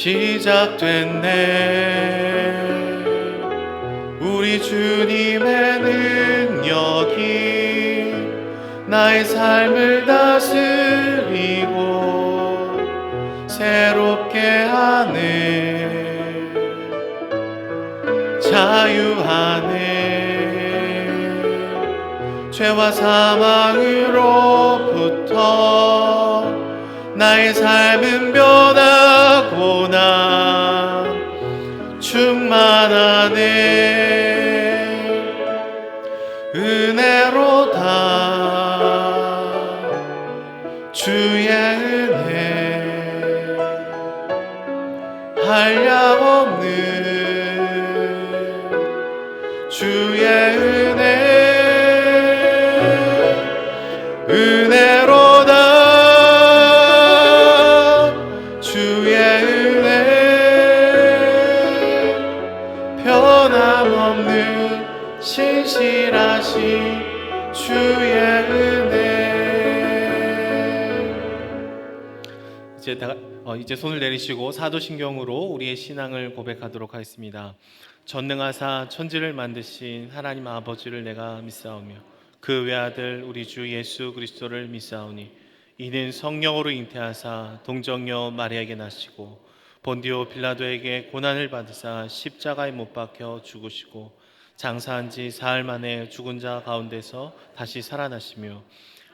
시작됐네. 우리 주님의 능력이 나의 삶을 다스리고 새롭게 하네. 자유하네. 죄와 사망으로부터 나의 삶은 변하구나. 충만하네. 은혜로다. 주의 은혜 한량없는 주의 은혜. 은혜로다. 주의 은혜 변함없는 신실하신 주의 은혜. 이제 손을 내리시고 사도신경으로 우리의 신앙을 고백하도록 하겠습니다. 전능하사 천지를 만드신 하나님 아버지를 내가 믿사오며 그 외아들 우리 주 예수 그리스도를 믿사오니 이는 성령으로 잉태하사 동정녀 마리아에게 나시고 본디오 빌라도에게 고난을 받으사 십자가에 못 박혀 죽으시고 장사한 지 사흘 만에 죽은 자 가운데서 다시 살아나시며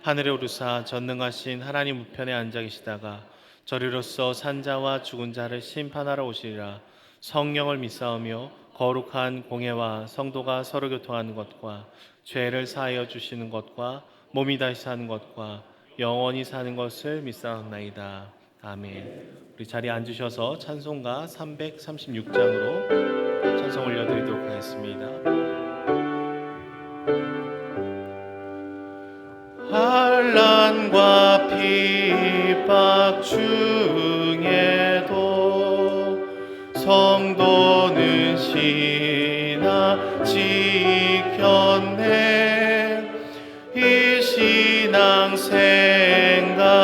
하늘에 오르사 전능하신 하나님 우편에 앉아 계시다가 저리로서 산자와 죽은 자를 심판하러 오시리라. 성령을 믿사오며 거룩한 공예와 성도가 서로 교통하는 것과 죄를 사하여 주시는 것과 몸이 다시 사는 것과 영원히 사는 것을 믿사옵나이다. 아멘. 우리 자리에 앉으셔서 찬송가 336장으로 찬송 올려드리도록 하겠습니다. 환난과 핍박 중에도 성도는 신앙 지켰네. 이 신앙 생각할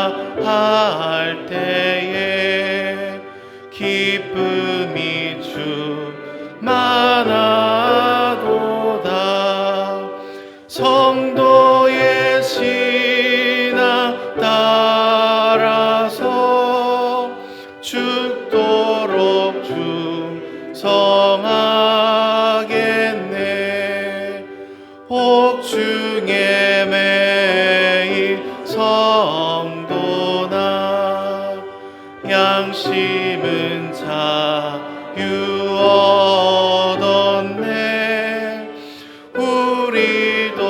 때에 기쁨이 충만하도다. 성도의 신앙 따라서 죽도록 충성하겠네. 옥중에 매일 성도나 양심은 자유 얻었네. 우리도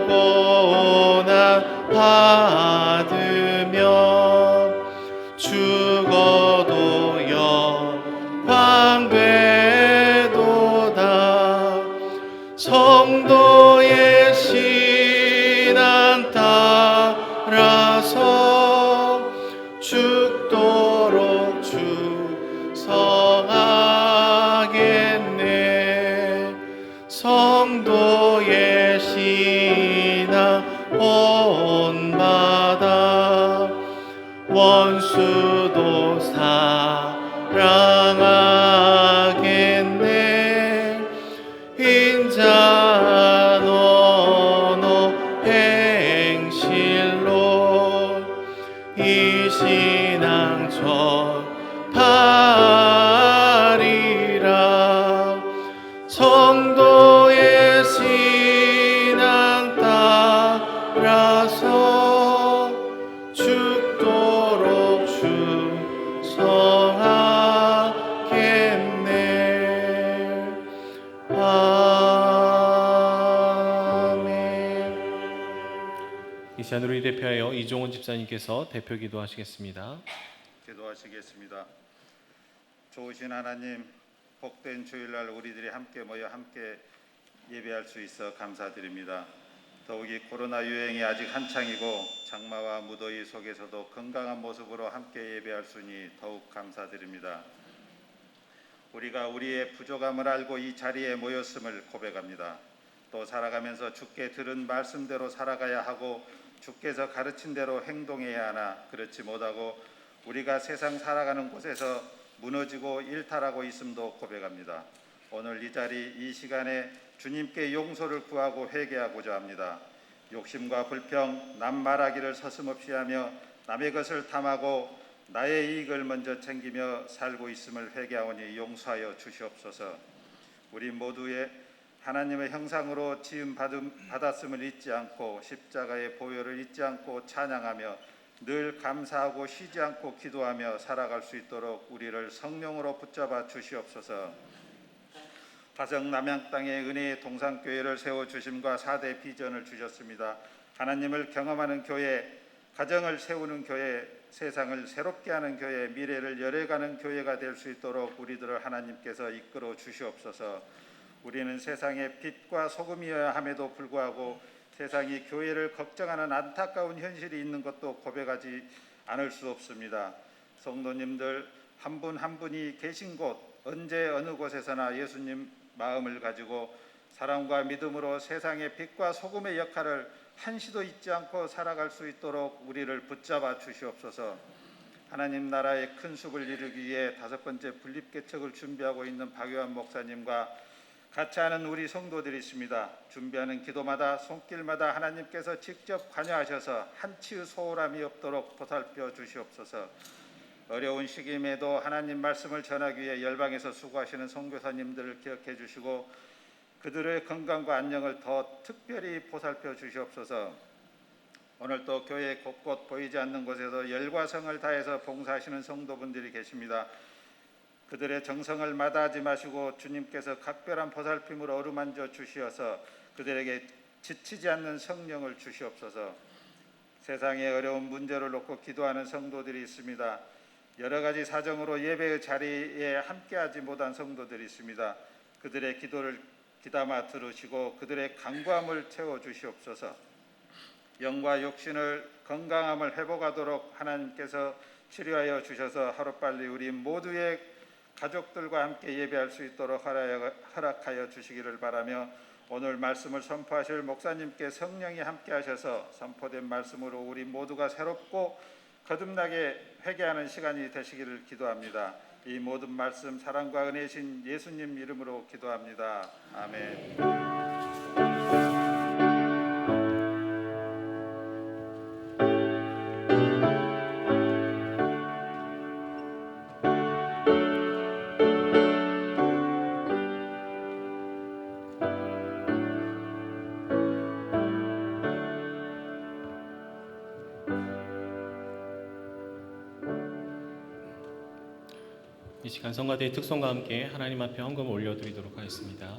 고난 받으면 죽어도 영광 되도다. 성도의 신앙 따라서 죽도록 충성하겠네. 성도의 신앙 본받아 원수도 사랑하겠네. 인자 너너 행실로 이 신앙 전파리라. 성도의 신앙 따라서 죽도록 충성하겠네. 아멘. 이 시간으로 이 대표하여 이종원 집사님께서 대표 기도하시겠습니다. 기도하시겠습니다. 좋으신 하나님, 복된 주일날 우리들이 함께 모여 함께 예배할 수 있어 감사드립니다. 더욱이 코로나 유행이 아직 한창이고 장마와 무더위 속에서도 건강한 모습으로 함께 예배할 수 있니 더욱 감사드립니다. 우리가 우리의 부족함을 알고 이 자리에 모였음을 고백합니다. 또 살아가면서 주께 들은 말씀대로 살아가야 하고 주께서 가르친 대로 행동해야 하나 그렇지 못하고 우리가 세상 살아가는 곳에서 무너지고 일탈하고 있음도 고백합니다. 오늘 이 자리 이 시간에 주님께 용서를 구하고 회개하고자 합니다. 욕심과 불평, 남 말하기를 서슴없이 하며 남의 것을 탐하고 나의 이익을 먼저 챙기며 살고 있음을 회개하오니 용서하여 주시옵소서. 우리 모두의 하나님의 형상으로 지음 받았음을 잊지 않고 십자가의 보혈을 잊지 않고 찬양하며 늘 감사하고 쉬지 않고 기도하며 살아갈 수 있도록 우리를 성령으로 붙잡아 주시옵소서. 화성 남양 땅에 은혜의 동산교회를 세워주심과 4대 비전을 주셨습니다. 하나님을 경험하는 교회, 가정을 세우는 교회, 세상을 새롭게 하는 교회, 미래를 열어가는 교회가 될 수 있도록 우리들을 하나님께서 이끌어 주시옵소서. 우리는 세상의 빛과 소금이어야 함에도 불구하고 세상이 교회를 걱정하는 안타까운 현실이 있는 것도 고백하지 않을 수 없습니다. 성도님들 한 분 한 분이 계신 곳, 언제 어느 곳에서나 예수님 마음을 가지고 사랑과 믿음으로 세상의 빛과 소금의 역할을 한시도 잊지 않고 살아갈 수 있도록 우리를 붙잡아 주시옵소서. 하나님 나라의 큰 숲을 이루기 위해 5번째 분립개척을 준비하고 있는 박요한 목사님과 같이 하는 우리 성도들이 있습니다. 준비하는 기도마다 손길마다 하나님께서 직접 관여하셔서 한치의 소홀함이 없도록 보살펴 주시옵소서. 어려운 시기임에도 하나님 말씀을 전하기 위해 열방에서 수고하시는 선교사님들을 기억해 주시고 그들의 건강과 안녕을 더 특별히 보살펴 주시옵소서. 오늘 또 교회 곳곳 보이지 않는 곳에서 열과 성을 다해서 봉사하시는 성도분들이 계십니다. 그들의 정성을 마다하지 마시고 주님께서 각별한 보살핌으로 어루만져 주시어서 그들에게 지치지 않는 성령을 주시옵소서. 세상의 어려운 문제를 놓고 기도하는 성도들이 있습니다. 여러 가지 사정으로 예배의 자리에 함께하지 못한 성도들이 있습니다. 그들의 기도를 귀담아 들으시고 그들의 간구함을 채워주시옵소서. 영과 육신을 건강함을 회복하도록 하나님께서 치료하여 주셔서 하루빨리 우리 모두의 가족들과 함께 예배할 수 있도록 허락하여 주시기를 바라며 오늘 말씀을 선포하실 목사님께 성령이 함께 하셔서 선포된 말씀으로 우리 모두가 새롭고 거듭나게 회개하는 시간이 되시기를 기도합니다. 이 모든 말씀 사랑과 은혜신 예수님 이름으로 기도합니다. 아멘. 이 시간 성가대의 특송과 함께 하나님 앞에 헌금을 올려드리도록 하겠습니다.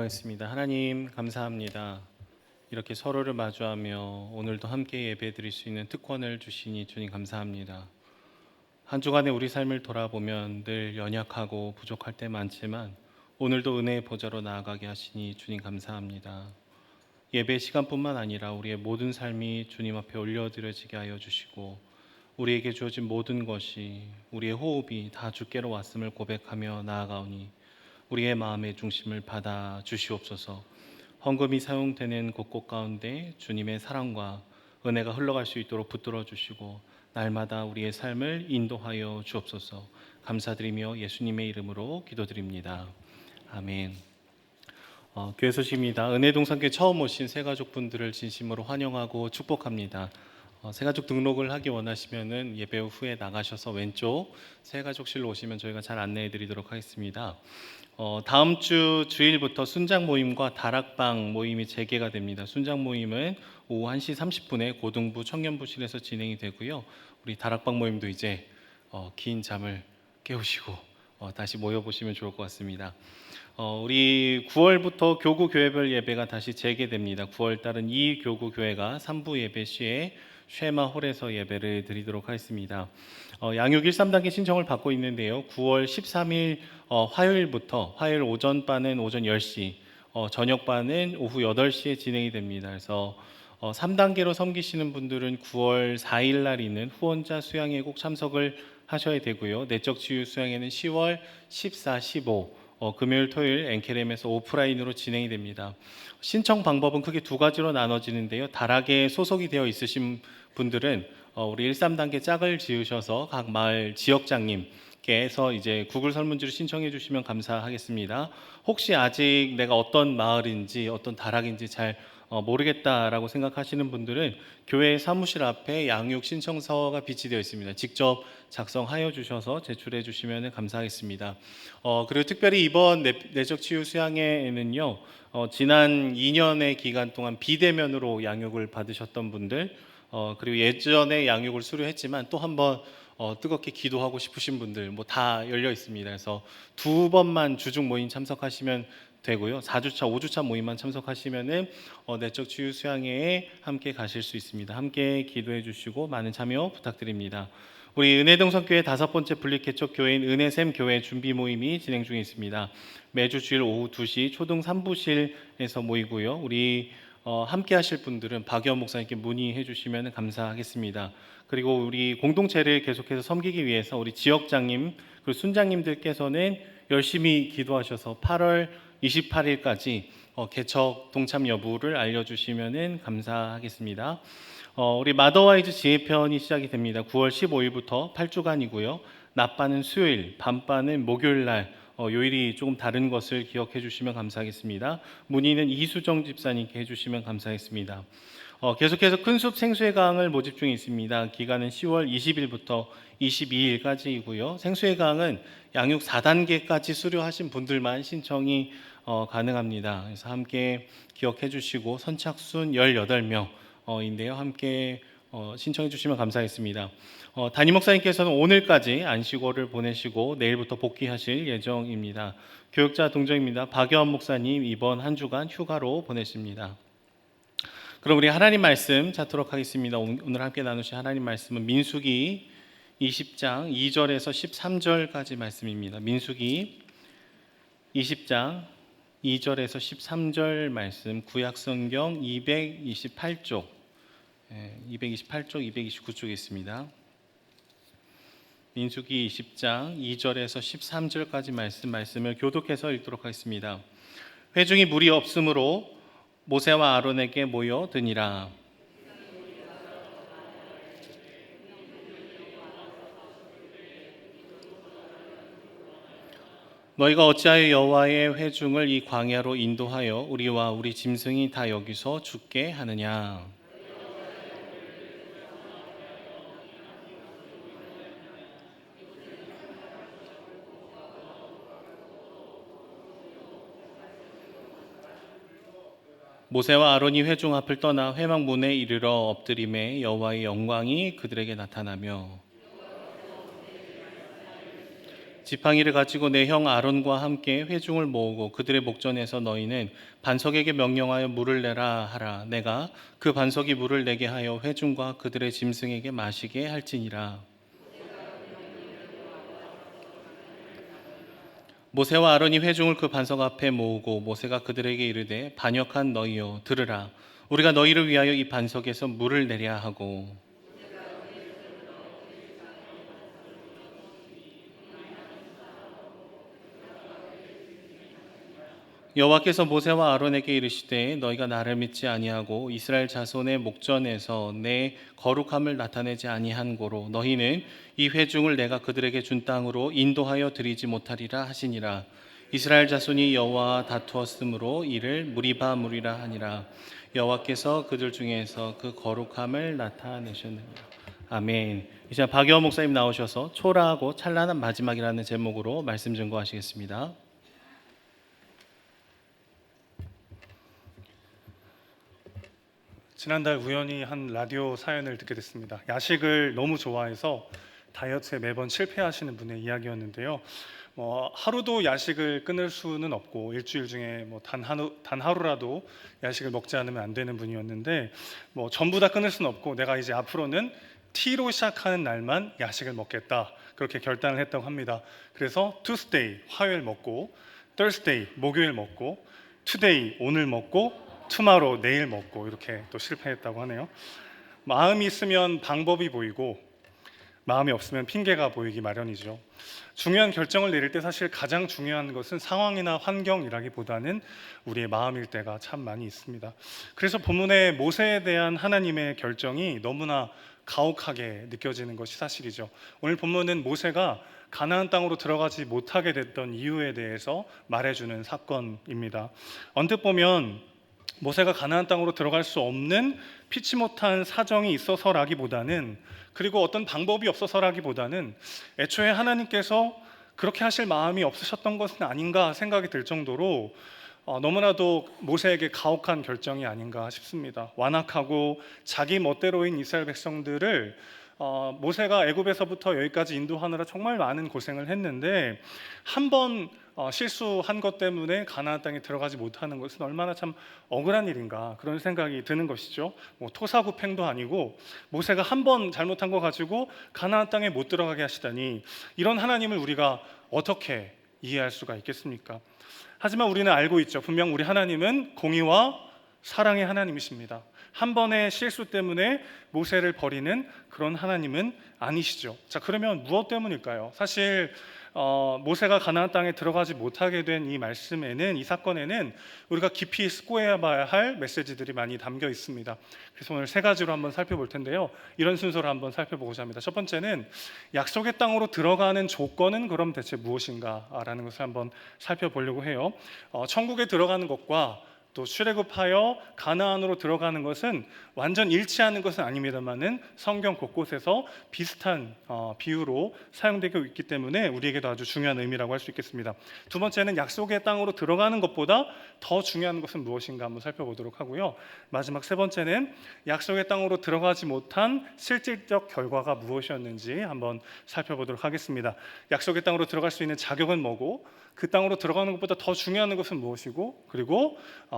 기도하겠습니다. 하나님 감사합니다. 이렇게 서로를 마주하며 오늘도 함께 예배드릴 수 있는 특권을 주시니 주님 감사합니다. 한 주간의 우리 삶을 돌아보면 늘 연약하고 부족할 때 많지만 오늘도 은혜의 보좌로 나아가게 하시니 주님 감사합니다. 예배 시간뿐만 아니라 우리의 모든 삶이 주님 앞에 올려드려지게 하여 주시고 우리에게 주어진 모든 것이 우리의 호흡이 다 주께로 왔음을 고백하며 나아가오니 우리의 마음의 중심을 받아 주시옵소서. 헌금이 사용되는 곳곳 가운데 주님의 사랑과 은혜가 흘러갈 수 있도록 붙들어 주시고 날마다 우리의 삶을 인도하여 주옵소서. 감사드리며 예수님의 이름으로 기도드립니다. 아멘. 교회 소식입니다. 은혜동산교회 처음 오신 새가족분들을 진심으로 환영하고 축복합니다. 새가족 등록을 하기 원하시면은 예배 후에 나가셔서 왼쪽 새가족실로 오시면 저희가 잘 안내해 드리도록 하겠습니다. 다음 주 주일부터 순장 모임과 다락방 모임이 재개가 됩니다. 순장 모임은 오후 1시 30분에 고등부 청년부실에서 진행이 되고요. 우리 다락방 모임도 이제 긴 잠을 깨우시고 다시 모여보시면 좋을 것 같습니다. 우리 9월부터 교구 교회별 예배가 다시 재개됩니다. 9월 달은 이 교구 교회가 3부 예배 시에 쉐마홀에서 예배를 드리도록 하겠습니다. 양육 1~3단계 신청을 받고 있는데요. 9월 13일 화요일부터 화요일 오전반은 오전 10시, 저녁반은 오후 8시에 진행이 됩니다. 그래서 3단계로 섬기시는 분들은 9월 4일 날 있는 후원자 수양에 꼭 참석을 하셔야 되고요. 내적 치유 수양회는 10월 14, 15 금요일 토요일 엔케렘에서 오프라인으로 진행이 됩니다. 신청 방법은 크게 두 가지로 나눠지는데요. 다락에 소속이 되어 있으신 분들은 우리 1~3단계 짝을 지으셔서 각 마을 지역장님께서 이제 구글 설문지를 신청해 주시면 감사하겠습니다. 혹시 아직 내가 어떤 마을인지 어떤 다락인지 잘 모르겠다라고 생각하시는 분들은 교회 사무실 앞에 양육 신청서가 비치되어 있습니다. 직접 작성하여 주셔서 제출해 주시면 감사하겠습니다. 그리고 특별히 이번 내적 치유 수양회에는요, 지난 2년의 기간 동안 비대면으로 양육을 받으셨던 분들, 그리고 예전에 양육을 수료했지만 또 한번 뜨겁게 기도하고 싶으신 분들 다 열려 있습니다. 그래서 2번만 주중 모임 참석하시면 되고요. 4주차, 5주차 모임만 참석하시면은 내적 치유 수양회에 함께 가실 수 있습니다. 함께 기도해 주시고 많은 참여 부탁드립니다. 우리 은혜동성교회 5번째 분립개척 교회인 은혜샘 교회 준비 모임이 진행 중에 있습니다. 매주 주일 오후 2시 초등 3부실에서 모이고요. 우리 함께 하실 분들은 박여원 목사님께 문의해 주시면 감사하겠습니다. 그리고 우리 공동체를 계속해서 섬기기 위해서 우리 지역장님 그리고 순장님들께서는 열심히 기도하셔서 8월 28일까지 개척 동참 여부를 알려주시면 감사하겠습니다. 우리 마더와이즈 지혜편이 시작이 됩니다. 9월 15일부터 8주간이고요. 낮반은 수요일, 밤반은 목요일 날 요일이 조금 다른 것을 기억해 주시면 감사하겠습니다. 문의는 이수정 집사님께 해주시면 감사하겠습니다. 계속해서 큰숲 생수의 강을 모집 중에 있습니다. 기간은 10월 20일부터 22일까지이고요. 생수의 강은 양육 4단계까지 수료하신 분들만 신청이 가능합니다. 그래서 함께 기억해 주시고 선착순 18명인데요. 함께 신청해 주시면 감사하겠습니다. 담임 목사님께서는 오늘까지 안식월을 보내시고 내일부터 복귀하실 예정입니다. 교육자 동정입니다. 박여원 목사님 이번 한 주간 휴가로 보내십니다. 그럼 우리 하나님 말씀 찾도록 하겠습니다. 오늘 함께 나누실 하나님 말씀은 민수기 20장 2절에서 13절까지 말씀입니다. 민수기 20장 2절에서 13절 말씀, 구약성경 228쪽, 229쪽에 있습니다. 민수기 20장 2절에서 13절까지 말씀을 교독해서 읽도록 하겠습니다. 회중이 물이 없으므로 모세와 아론에게 모여드니라. 너희가 어찌하여 여호와의 회중을 이 광야로 인도하여 우리와 우리 짐승이 다 여기서 죽게 하느냐. 모세와 아론이 회중 앞을 떠나 회막문에 이르러 엎드림에 여호와의 영광이 그들에게 나타나며 지팡이를 가지고 내 형 아론과 함께 회중을 모으고 그들의 목전에서 너희는 반석에게 명령하여 물을 내라 하라. 내가 그 반석이 물을 내게 하여 회중과 그들의 짐승에게 마시게 할지니라. 모세와 아론이 회중을 그 반석 앞에 모으고 모세가 그들에게 이르되 반역한 너희여 들으라. 우리가 너희를 위하여 이 반석에서 물을 내랴 하고 여호와께서 모세와 아론에게 이르시되 너희가 나를 믿지 아니하고 이스라엘 자손의 목전에서 내 거룩함을 나타내지 아니한 고로 너희는 이 회중을 내가 그들에게 준 땅으로 인도하여 드리지 못하리라 하시니라. 이스라엘 자손이 여호와와 다투었으므로 이를 무리바 무리라 하니라. 여호와께서 그들 중에서 그 거룩함을 나타내셨느니라. 아멘. 이제 박여원 목사님 나오셔서 초라하고 찬란한 마지막이라는 제목으로 말씀 증거하시겠습니다. 지난달 우연히 한 라디오 사연을 듣게 됐습니다. 야식을 너무 좋아해서 다이어트에 매번 실패하시는 분의 이야기였는데요. 하루도 야식을 끊을 수는 없고 일주일 중에 단 하루라도 야식을 먹지 않으면 안 되는 분이었는데 전부 다 끊을 수는 없고 내가 이제 앞으로는 T로 시작하는 날만 야식을 먹겠다 그렇게 결단을 했다고 합니다. 그래서 Tuesday 화요일 먹고, Thursday 목요일 먹고, Today 오늘 먹고, Tomorrow 내일 먹고 이렇게 또 실패했다고 하네요. 마음이 있으면 방법이 보이고 마음이 없으면 핑계가 보이기 마련이죠. 중요한 결정을 내릴 때 사실 가장 중요한 것은 상황이나 환경이라기보다는 우리의 마음일 때가 참 많이 있습니다. 그래서 본문의 모세에 대한 하나님의 결정이 너무나 가혹하게 느껴지는 것이 사실이죠. 오늘 본문은 모세가 가나안 땅으로 들어가지 못하게 됐던 이유에 대해서 말해주는 사건입니다. 언뜻 보면 모세가 가나안 땅으로 들어갈 수 없는 피치 못한 사정이 있어서라기보다는, 그리고 어떤 방법이 없어서라기보다는 애초에 하나님께서 그렇게 하실 마음이 없으셨던 것은 아닌가 생각이 들 정도로 너무나도 모세에게 가혹한 결정이 아닌가 싶습니다. 완악하고 자기 멋대로인 이스라엘 백성들을 모세가 애굽에서부터 여기까지 인도하느라 정말 많은 고생을 했는데 한 번 실수한 것 때문에 가나안 땅에 들어가지 못하는 것은 얼마나 참 억울한 일인가 그런 생각이 드는 것이죠. 토사구팽도 아니고 모세가 한 번 잘못한 거 가지고 가나안 땅에 못 들어가게 하시다니, 이런 하나님을 우리가 어떻게 이해할 수가 있겠습니까? 하지만 우리는 알고 있죠. 분명 우리 하나님은 공의와 사랑의 하나님이십니다. 한 번의 실수 때문에 모세를 버리는 그런 하나님은 아니시죠. 자, 그러면 무엇 때문일까요? 사실 모세가 가나안 땅에 들어가지 못하게 된 이 말씀에는, 이 사건에는 우리가 깊이 숙고해야 할 메시지들이 많이 담겨 있습니다. 그래서 오늘 세 가지로 한번 살펴볼 텐데요. 이런 순서로 한번 살펴보고자 합니다. 첫 번째는 약속의 땅으로 들어가는 조건은 그럼 대체 무엇인가라는 것을 한번 살펴보려고 해요. 천국에 들어가는 것과 또 출애굽하여 가나안으로 들어가는 것은 완전 일치하는 것은 아닙니다만은 성경 곳곳에서 비슷한 비유로 사용되고 있기 때문에 우리에게도 아주 중요한 의미라고 할 수 있겠습니다. 두 번째는 약속의 땅으로 들어가는 것보다 더 중요한 것은 무엇인가 한번 살펴보도록 하고요. 마지막 세 번째는 약속의 땅으로 들어가지 못한 실질적 결과가 무엇이었는지 한번 살펴보도록 하겠습니다. 약속의 땅으로 들어갈 수 있는 자격은 뭐고, 그 땅으로 들어가는 것보다 더 중요한 것은 무엇이고, 그리고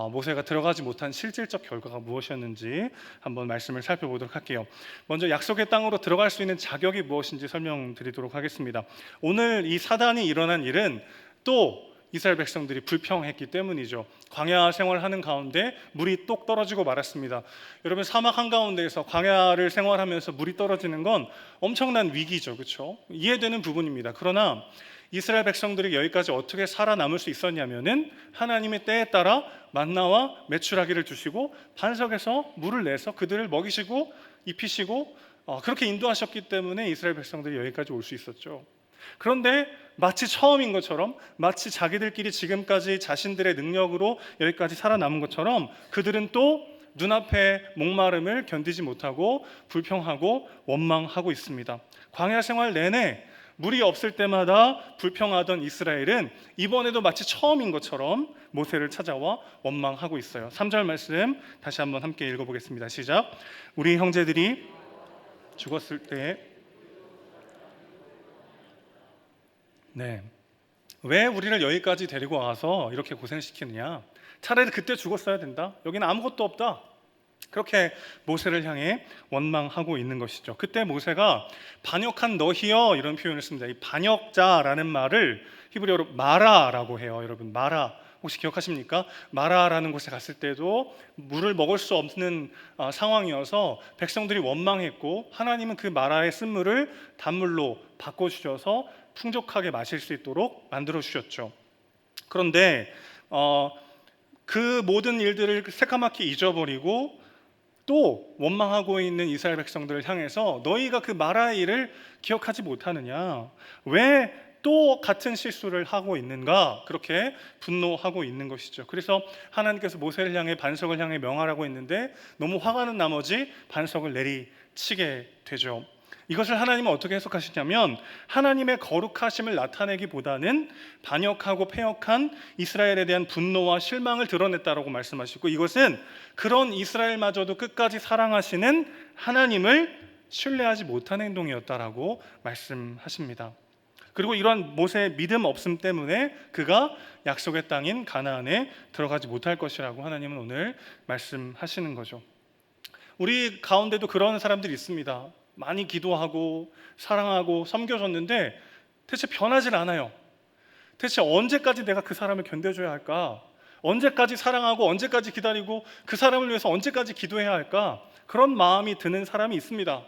모세가 들어가지 못한 실질적 결과가 무엇이었는지 한번 말씀을 살펴보도록 할게요. 먼저 약속의 땅으로 들어갈 수 있는 자격이 무엇인지 설명드리도록 하겠습니다. 오늘 이 사단이 일어난 일은 또 이스라엘 백성들이 불평했기 때문이죠. 광야 생활하는 가운데 물이 똑 떨어지고 말았습니다. 여러분, 사막 한가운데에서 광야를 생활하면서 물이 떨어지는 건 엄청난 위기죠. 그렇죠? 이해되는 부분입니다. 그러나 이스라엘 백성들이 여기까지 어떻게 살아남을 수 있었냐면은 하나님의 때에 따라 만나와 메추라기를 주시고 반석에서 물을 내서 그들을 먹이시고 입히시고 그렇게 인도하셨기 때문에 이스라엘 백성들이 여기까지 올 수 있었죠. 그런데 마치 처음인 것처럼, 마치 자기들끼리 지금까지 자신들의 능력으로 여기까지 살아남은 것처럼 그들은 또 눈앞의 목마름을 견디지 못하고 불평하고 원망하고 있습니다. 광야 생활 내내 물이 없을 때마다 불평하던 이스라엘은 이번에도 마치 처음인 것처럼 모세를 찾아와 원망하고 있어요. 3절 말씀 다시 한번 함께 읽어보겠습니다. 시작. 우리 형제들이 죽었을 때 왜 우리를 여기까지 데리고 와서 이렇게 고생시키느냐? 차라리 그때 죽었어야 된다. 여기는 아무것도 없다. 그렇게 모세를 향해 원망하고 있는 것이죠. 그때 모세가 반역한 너희여 이런 표현을 씁니다. 이 반역자라는 말을 히브리어로 마라라고 해요. 여러분, 마라 혹시 기억하십니까? 마라라는 곳에 갔을 때도 물을 먹을 수 없는 상황이어서 백성들이 원망했고, 하나님은 그 마라의 쓴물을 단물로 바꿔주셔서 풍족하게 마실 수 있도록 만들어 주셨죠. 그런데 그 모든 일들을 새까맣게 잊어버리고 또 원망하고 있는 이스라엘 백성들을 향해서 너희가 그 마라의 일을 기억하지 못하느냐? 왜 또 같은 실수를 하고 있는가? 그렇게 분노하고 있는 것이죠. 그래서 하나님께서 모세를 향해 반석을 향해 명하라고 했는데 너무 화가 난 나머지 반석을 내리치게 되죠. 이것을 하나님은 어떻게 해석하시냐면 하나님의 거룩하심을 나타내기보다는 반역하고 패역한 이스라엘에 대한 분노와 실망을 드러냈다라고 말씀하시고, 이것은 그런 이스라엘마저도 끝까지 사랑하시는 하나님을 신뢰하지 못한 행동이었다라고 말씀하십니다. 그리고 이러한 모세의 믿음 없음 때문에 그가 약속의 땅인 가나안에 들어가지 못할 것이라고 하나님은 오늘 말씀하시는 거죠. 우리 가운데도 그런 사람들이 있습니다. 많이 기도하고 사랑하고 섬겨줬는데 대체 변하질 않아요. 대체 언제까지 내가 그 사람을 견뎌줘야 할까? 언제까지 사랑하고 언제까지 기다리고 그 사람을 위해서 언제까지 기도해야 할까? 그런 마음이 드는 사람이 있습니다.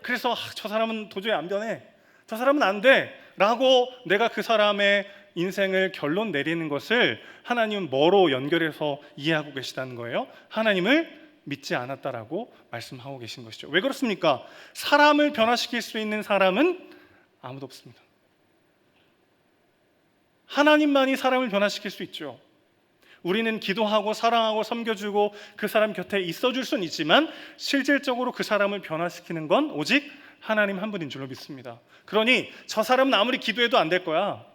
그래서 저 사람은 도저히 안 변해, 저 사람은 안 돼 라고 내가 그 사람의 인생을 결론 내리는 것을 하나님은 뭐로 연결해서 이해하고 계시다는 거예요? 하나님을 믿지 않았다라고 말씀하고 계신 것이죠. 왜 그렇습니까? 사람을 변화시킬 수 있는 사람은 아무도 없습니다. 하나님만이 사람을 변화시킬 수 있죠. 우리는 기도하고 사랑하고 섬겨주고 그 사람 곁에 있어줄 수는 있지만 실질적으로 그 사람을 변화시키는 건 오직 하나님 한 분인 줄로 믿습니다. 그러니 저 사람은 아무리 기도해도 안 될 거야,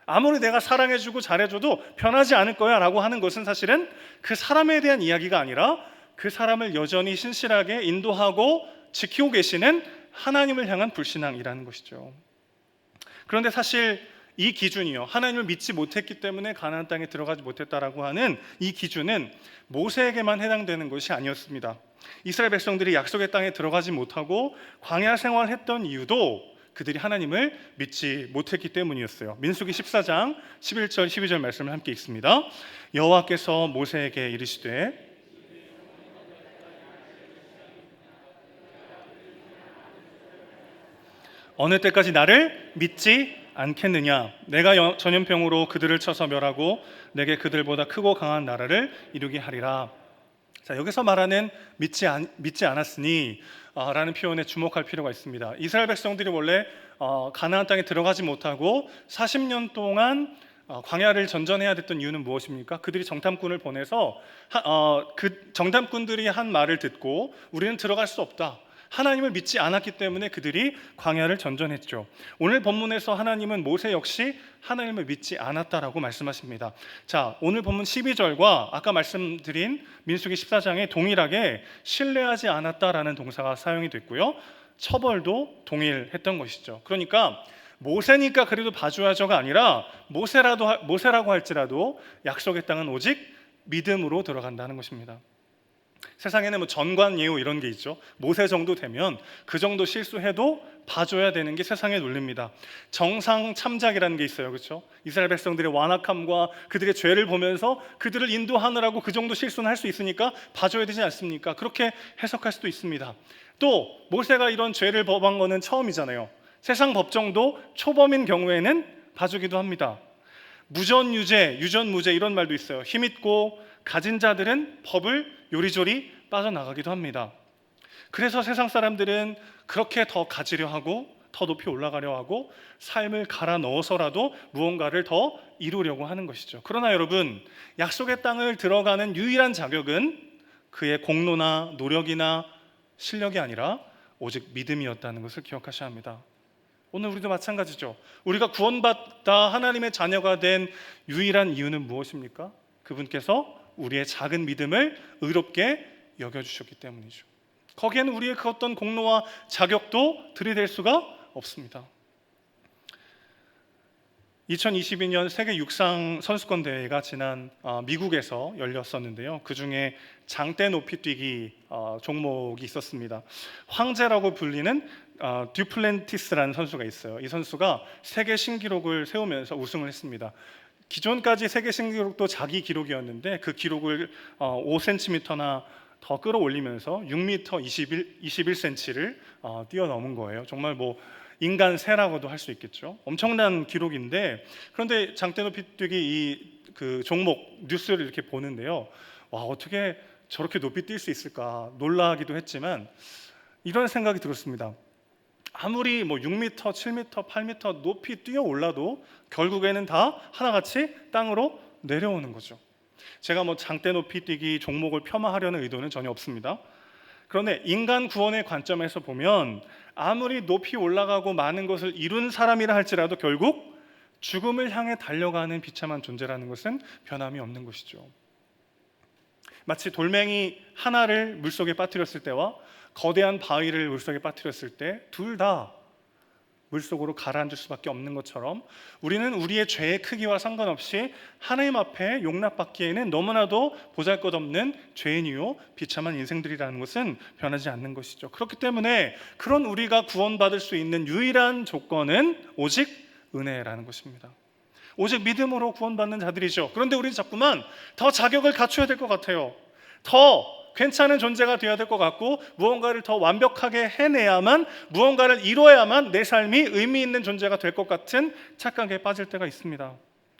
아무리 내가 사랑해주고 잘해줘도 변하지 않을 거야 라고 하는 것은 사실은 그 사람에 대한 이야기가 아니라 그 사람을 여전히 신실하게 인도하고 지키고 계시는 하나님을 향한 불신앙이라는 것이죠. 그런데 사실 이 기준이요, 하나님을 믿지 못했기 때문에 가나안 땅에 들어가지 못했다라고 하는 이 기준은 모세에게만 해당되는 것이 아니었습니다. 이스라엘 백성들이 약속의 땅에 들어가지 못하고 광야 생활했던 이유도 그들이 하나님을 믿지 못했기 때문이었어요. 민수기 14장 11절 12절 말씀을 함께 읽습니다. 여호와께서 모세에게 이르시되 어느 때까지 나를 믿지 않겠느냐? 내가 전염병으로 그들을 쳐서 멸하고 내게 그들보다 크고 강한 나라를 이루게 하리라. 자, 여기서 말하는 믿지 않았으니 라는 표현에 주목할 필요가 있습니다. 이스라엘 백성들이 원래 가나안 땅에 들어가지 못하고 40년 동안 광야를 전전해야 됐던 이유는 무엇입니까? 그들이 정탐꾼을 보내서 그 정탐꾼들이 한 말을 듣고 우리는 들어갈 수 없다, 하나님을 믿지 않았기 때문에 그들이 광야를 전전했죠. 오늘 본문에서 하나님은 모세 역시 하나님을 믿지 않았다라고 말씀하십니다. 자, 오늘 본문 12절과 아까 말씀드린 민수기 14장에 동일하게 신뢰하지 않았다라는 동사가 사용이 됐고요, 처벌도 동일했던 것이죠. 그러니까 모세니까 그래도 봐줘야죠가 아니라 모세라고 할지라도 약속의 땅은 오직 믿음으로 들어간다는 것입니다. 세상에는 뭐 전관 예우 이런 게 있죠. 모세 정도 되면 그 정도 실수해도 봐줘야 되는 게 세상의 논리입니다. 정상 참작이라는 게 있어요, 그렇죠? 이스라엘 백성들의 완악함과 그들의 죄를 보면서 그들을 인도하느라고 그 정도 실수는 할 수 있으니까 봐줘야 되지 않습니까? 그렇게 해석할 수도 있습니다. 또 모세가 이런 죄를 범한 거는 처음이잖아요. 세상 법정도 초범인 경우에는 봐주기도 합니다. 무전유죄, 유전무죄 이런 말도 있어요. 힘있고 가진 자들은 법을 요리조리 빠져나가기도 합니다. 그래서 세상 사람들은 그렇게 더 가지려 하고 더 높이 올라가려 하고 삶을 갈아 넣어서라도 무언가를 더 이루려고 하는 것이죠. 그러나 여러분, 약속의 땅을 들어가는 유일한 자격은 그의 공로나 노력이나 실력이 아니라 오직 믿음이었다는 것을 기억하셔야 합니다. 오늘 우리도 마찬가지죠. 우리가 구원받다 하나님의 자녀가 된 유일한 이유는 무엇입니까? 그분께서 우리의 작은 믿음을 의롭게 여겨주셨기 때문이죠. 거기에는 우리의 그 어떤 공로와 자격도 들이댈 수가 없습니다. 2022년 세계 육상 선수권 대회가 지난 미국에서 열렸었는데요. 그 중에 장대 높이뛰기 종목이 있었습니다. 황제라고 불리는 듀플랜티스라는 선수가 있어요. 이 선수가 세계 신기록을 세우면서 우승을 했습니다. 기존까지 세계 신기록도 자기 기록이었는데 그 기록을 5cm나 더 끌어올리면서 6m 21cm를 뛰어넘은 거예요. 정말 뭐 인간 새라고도 할 수 있겠죠. 엄청난 기록인데, 그런데 장대 높이뛰기 그 종목 뉴스를 이렇게 보는데요. 와, 어떻게 저렇게 높이 뛸 수 있을까 놀라기도 했지만 이런 생각이 들었습니다. 아무리 뭐 6m, 7m, 8m 높이 뛰어 올라도 결국에는 다 하나같이 땅으로 내려오는 거죠. 제가 뭐 장대 높이 뛰기 종목을 폄하하려는 의도는 전혀 없습니다. 그런데 인간 구원의 관점에서 보면 아무리 높이 올라가고 많은 것을 이룬 사람이라 할지라도 결국 죽음을 향해 달려가는 비참한 존재라는 것은 변함이 없는 것이죠. 마치 돌멩이 하나를 물속에 빠뜨렸을 때와 거대한 바위를 물속에 빠뜨렸을 때 둘 다 물속으로 가라앉을 수밖에 없는 것처럼 우리는 우리의 죄의 크기와 상관없이 하나님 앞에 용납받기에는 너무나도 보잘것없는 죄인이요 비참한 인생들이라는 것은 변하지 않는 것이죠. 그렇기 때문에 그런 우리가 구원받을 수 있는 유일한 조건은 오직 은혜라는 것입니다. 오직 믿음으로 구원받는 자들이죠. 그런데 우리는 자꾸만 더 자격을 갖춰야 될 것 같아요. 더 괜찮은 존재가 되어야 될 것 같고 무언가를 더 완벽하게 해내야만, 무언가를 이뤄야만 내 삶이 의미 있는 존재가 될 것 같은 착각에 빠질 때가 있습니다.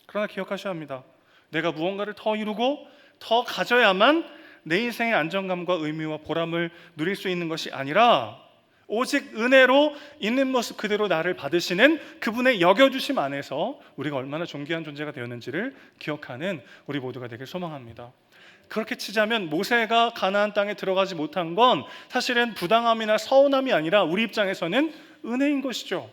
그러나 기억하셔야 합니다. 내가 무언가를 더 이루고 더 가져야만 내 인생의 안정감과 의미와 보람을 누릴 수 있는 것이 아니라 오직 은혜로 있는 모습 그대로 나를 받으시는 그분의 여겨주심 안에서 우리가 얼마나 존귀한 존재가 되었는지를 기억하는 우리 모두가 되길 소망합니다. 그렇게 치자면 모세가 가나안 땅에 들어가지 못한 건 사실은 부당함이나 서운함이 아니라 우리 입장에서는 은혜인 것이죠.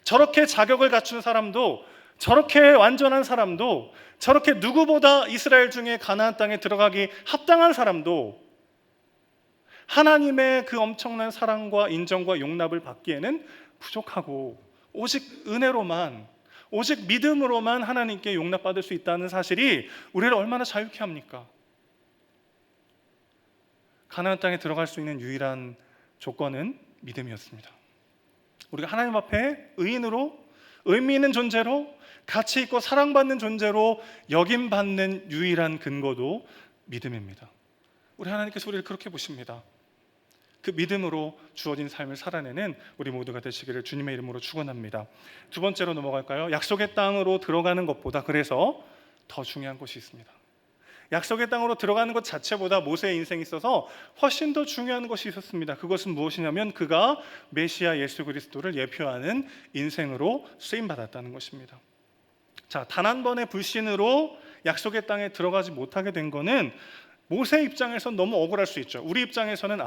저렇게 자격을 갖춘 사람도, 저렇게 완전한 사람도, 저렇게 누구보다 이스라엘 중에 가나안 땅에 들어가기 합당한 사람도 하나님의 그 엄청난 사랑과 인정과 용납을 받기에는 부족하고 오직 은혜로만, 오직 믿음으로만 하나님께 용납받을 수 있다는 사실이 우리를 얼마나 자유케 합니까? 가나안 땅에 들어갈 수 있는 유일한 조건은 믿음이었습니다. 우리가 하나님 앞에 의인으로, 의미 있는 존재로, 가치 있고 사랑받는 존재로 여김받는 유일한 근거도 믿음입니다. 우리 하나님께서 우리를 그렇게 보십니다. 그 믿음으로 주어진 삶을 살아내는 우리 모두가 되시기를 주님의 이름으로 축원합니다. 두 번째로 넘어갈까요? 약속의 땅으로 들어가는 것보다 그래서 더 중요한 것이 있습니다. 약속의 땅으로 들어가는 것 자체보다 모세의 인생에 있어서 훨씬 더 중요한 것이 있었습니다. 그것은 무엇이냐면 그가 메시아 예수 그리스도를 예표하는 인생으로 쓰임받았다는 것입니다. 자, 단 한 번의 불신으로 약속의 땅에 들어가지 못하게 된 것은 모세 입장에서는 너무 억울할 수 있죠. 우리 입장에서는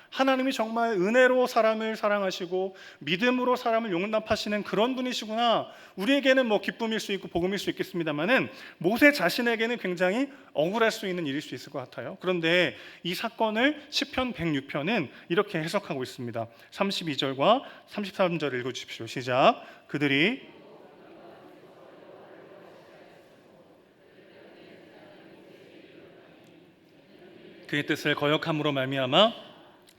하나님이 정말 은혜로 사람을 사랑하시고 믿음으로 사람을 용납하시는 그런 분이시구나. 우리에게는 뭐 기쁨일 수 있고 복음일 수 있겠습니다만은 모세 자신에게는 굉장히 억울할 수 있는 일일 수 있을 것 같아요. 그런데 이 사건을 시편 106편은 이렇게 해석하고 있습니다. 32절과 33절 읽어주십시오. 시작. 그들이 그의 뜻을 거역함으로 말미암아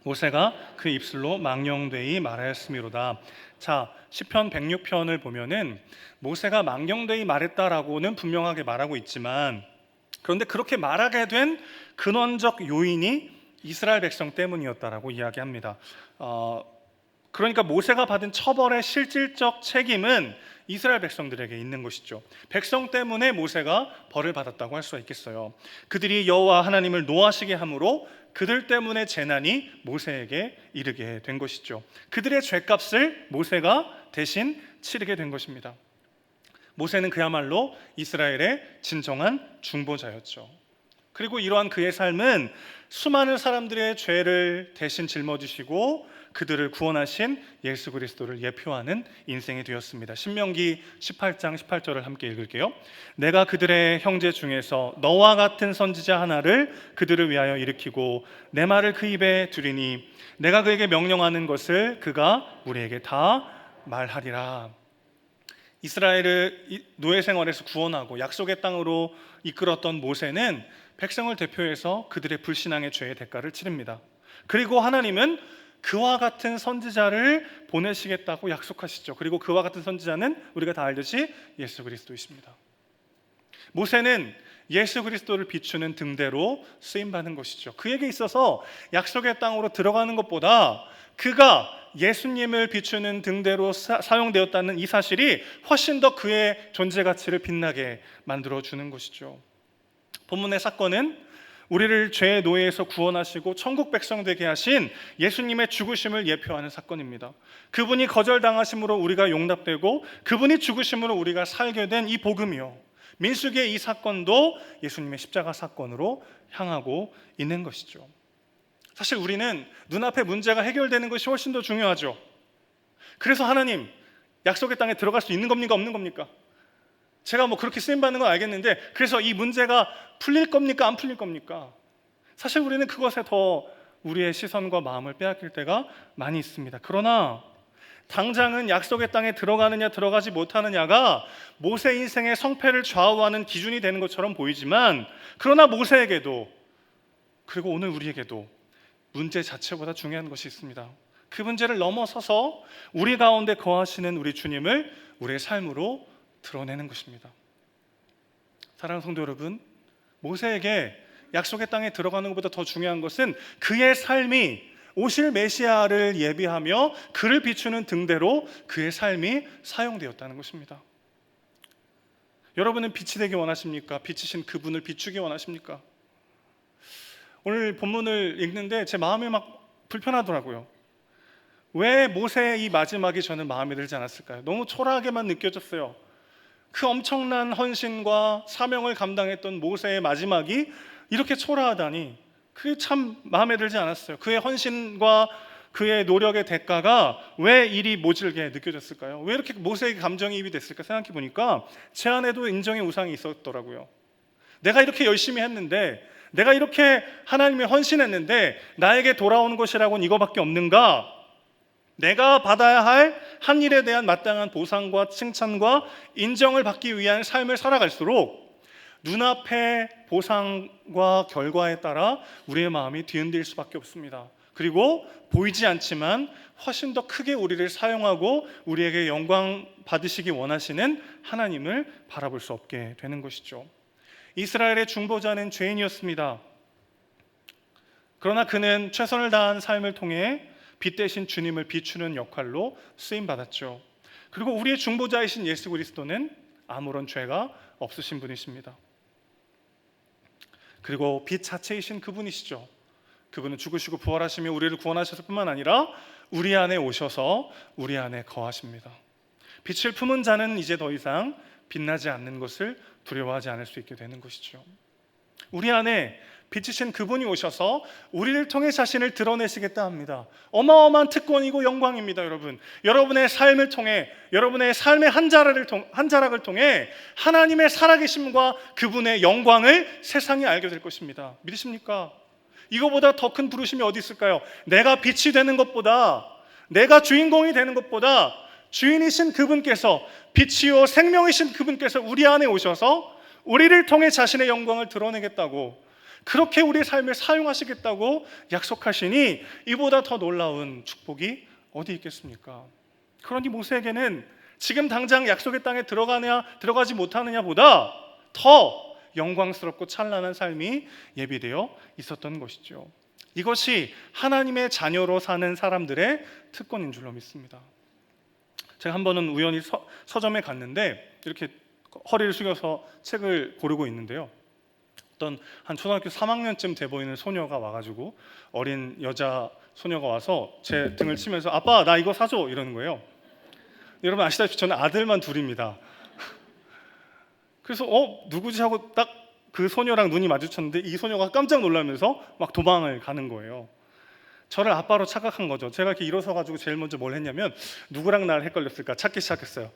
모세가 그 입술로 망령되이 말하였음이로다. 자, 시편 106편을 보면은 모세가 망령되이 말했다라고는 분명하게 말하고 있지만, 그런데 그렇게 말하게 된 근원적 요인이 이스라엘 백성 때문이었다라고 이야기합니다. 그러니까 모세가 받은 처벌의 실질적 책임은 이스라엘 백성들에게 있는 것이죠. 백성 때문에 모세가 벌을 받았다고 할 수가 있겠어요. 그들이 여호와 하나님을 노하시게 함으로 그들 때문에 재난이 모세에게 이르게 된 것이죠. 그들의 죄값을 모세가 대신 치르게 된 것입니다. 모세는 그야말로 이스라엘의 진정한 중보자였죠. 그리고 이러한 그의 삶은 수많은 사람들의 죄를 대신 짊어지시고 그들을 구원하신 예수 그리스도를 예표하는 인생이 되었습니다. 신명기 18장 18절을 함께 읽을게요. 내가 그들의 형제 중에서 너와 같은 선지자 하나를 그들을 위하여 일으키고 내 말을 그 입에 두리니 내가 그에게 명령하는 것을 그가 우리에게 다 말하리라. 이스라엘을 노예 생활에서 구원하고 약속의 땅으로 이끌었던 모세는 백성을 대표해서 그들의 불신앙의 죄의 대가를 치릅니다. 그리고 하나님은 그와 같은 선지자를 보내시겠다고 약속하시죠. 그리고 그와 같은 선지자는 우리가 다 알듯이 예수 그리스도이십니다. 모세는 예수 그리스도를 비추는 등대로 쓰임받은 것이죠. 그에게 있어서 약속의 땅으로 들어가는 것보다 그가 예수님을 비추는 등대로 사용되었다는 이 사실이 훨씬 더 그의 존재 가치를 빛나게 만들어주는 것이죠. 본문의 사건은 우리를 죄의 노예에서 구원하시고 천국 백성 되게 하신 예수님의 죽으심을 예표하는 사건입니다. 그분이 거절당하심으로 우리가 용납되고 그분이 죽으심으로 우리가 살게 된 이 복음이요, 민수기의 이 사건도 예수님의 십자가 사건으로 향하고 있는 것이죠. 사실 우리는 눈앞에 문제가 해결되는 것이 훨씬 더 중요하죠. 그래서 하나님, 약속의 땅에 들어갈 수 있는 겁니까 없는 겁니까? 제가 그렇게 쓰임받는 건 알겠는데 그래서 이 문제가 풀릴 겁니까 안 풀릴 겁니까? 사실 우리는 그것에 더 우리의 시선과 마음을 빼앗길 때가 많이 있습니다. 그러나 당장은 약속의 땅에 들어가느냐 들어가지 못하느냐가 모세 인생의 성패를 좌우하는 기준이 되는 것처럼 보이지만, 그러나 모세에게도 그리고 오늘 우리에게도 문제 자체보다 중요한 것이 있습니다. 그 문제를 넘어서서 우리 가운데 거하시는 우리 주님을 우리의 삶으로 드러내는 것입니다. 사랑하는 성도 여러분, 모세에게 약속의 땅에 들어가는 것보다 더 중요한 것은 그의 삶이 오실 메시아를 예비하며 그를 비추는 등대로 그의 삶이 사용되었다는 것입니다. 여러분은 빛이 되기 원하십니까? 빛이신 그분을 비추기 원하십니까? 오늘 본문을 읽는데 제 마음이 불편하더라고요. 왜 모세의 이 마지막이 저는 마음에 들지 않았을까요? 너무 초라하게만 느껴졌어요. 그 엄청난 헌신과 사명을 감당했던 모세의 마지막이 이렇게 초라하다니, 그게 참 마음에 들지 않았어요. 그의 헌신과 그의 노력의 대가가 왜 이리 모질게 느껴졌을까요? 왜 이렇게 모세에게 감정이입이 됐을까 생각해 보니까 제 안에도 인정의 우상이 있었더라고요. 내가 이렇게 열심히 했는데, 내가 이렇게 하나님의 헌신했는데 나에게 돌아오는 것이라고는 이거밖에 없는가? 내가 받아야 할 한 일에 대한 마땅한 보상과 칭찬과 인정을 받기 위한 삶을 살아갈수록 눈앞의 보상과 결과에 따라 우리의 마음이 뒤흔들 수밖에 없습니다. 그리고 보이지 않지만 훨씬 더 크게 우리를 사용하고 우리에게 영광 받으시기 원하시는 하나님을 바라볼 수 없게 되는 것이죠. 이스라엘의 중보자는 죄인이었습니다. 그러나 그는 최선을 다한 삶을 통해 빛 대신 주님을 비추는 역할로 쓰임받았죠. 그리고 우리의 중보자이신 예수 그리스도는 아무런 죄가 없으신 분이십니다. 그리고 빛 자체이신 그분이시죠. 그분은 죽으시고 부활하시며 우리를 구원하셨을 뿐만 아니라 우리 안에 오셔서 우리 안에 거하십니다. 빛을 품은 자는 이제 더 이상 빛나지 않는 것을 두려워하지 않을 수 있게 되는 것이죠. 우리 안에 빛이신 그분이 오셔서 우리를 통해 자신을 드러내시겠다 합니다. 어마어마한 특권이고 영광입니다. 여러분의 삶을 통해, 여러분의 삶의 한 자락을 통해 하나님의 살아계심과 그분의 영광을 세상이 알게 될 것입니다. 믿으십니까? 이거보다 더 큰 부르심이 어디 있을까요? 내가 빛이 되는 것보다, 내가 주인공이 되는 것보다 주인이신 그분께서, 빛이요 생명이신 그분께서 우리 안에 오셔서 우리를 통해 자신의 영광을 드러내겠다고, 그렇게 우리의 삶을 사용하시겠다고 약속하시니 이보다 더 놀라운 축복이 어디 있겠습니까? 그러니 모세에게는 지금 당장 약속의 땅에 들어가지 못하느냐보다 더 영광스럽고 찬란한 삶이 예비되어 있었던 것이죠. 이것이 하나님의 자녀로 사는 사람들의 특권인 줄로 믿습니다. 제가 한 번은 우연히 서점에 갔는데 이렇게 허리를 숙여서 책을 고르고 있는데요, 어떤 한 초등학교 3학년쯤 돼 보이는 소녀가 와가지고 어린 여자 소녀가 와서 제 등을 치면서 아빠 나 이거 사줘 이러는 거예요. 여러분 아시다시피 저는 아들만 둘입니다. 그래서 누구지 하고 딱 그 소녀랑 눈이 마주쳤는데 이 소녀가 깜짝 놀라면서 막 도망을 가는 거예요. 저를 아빠로 착각한 거죠. 제가 이렇게 일어서 가지고 제일 먼저 뭘 했냐면 누구랑 날 헷갈렸을까 찾기 시작했어요.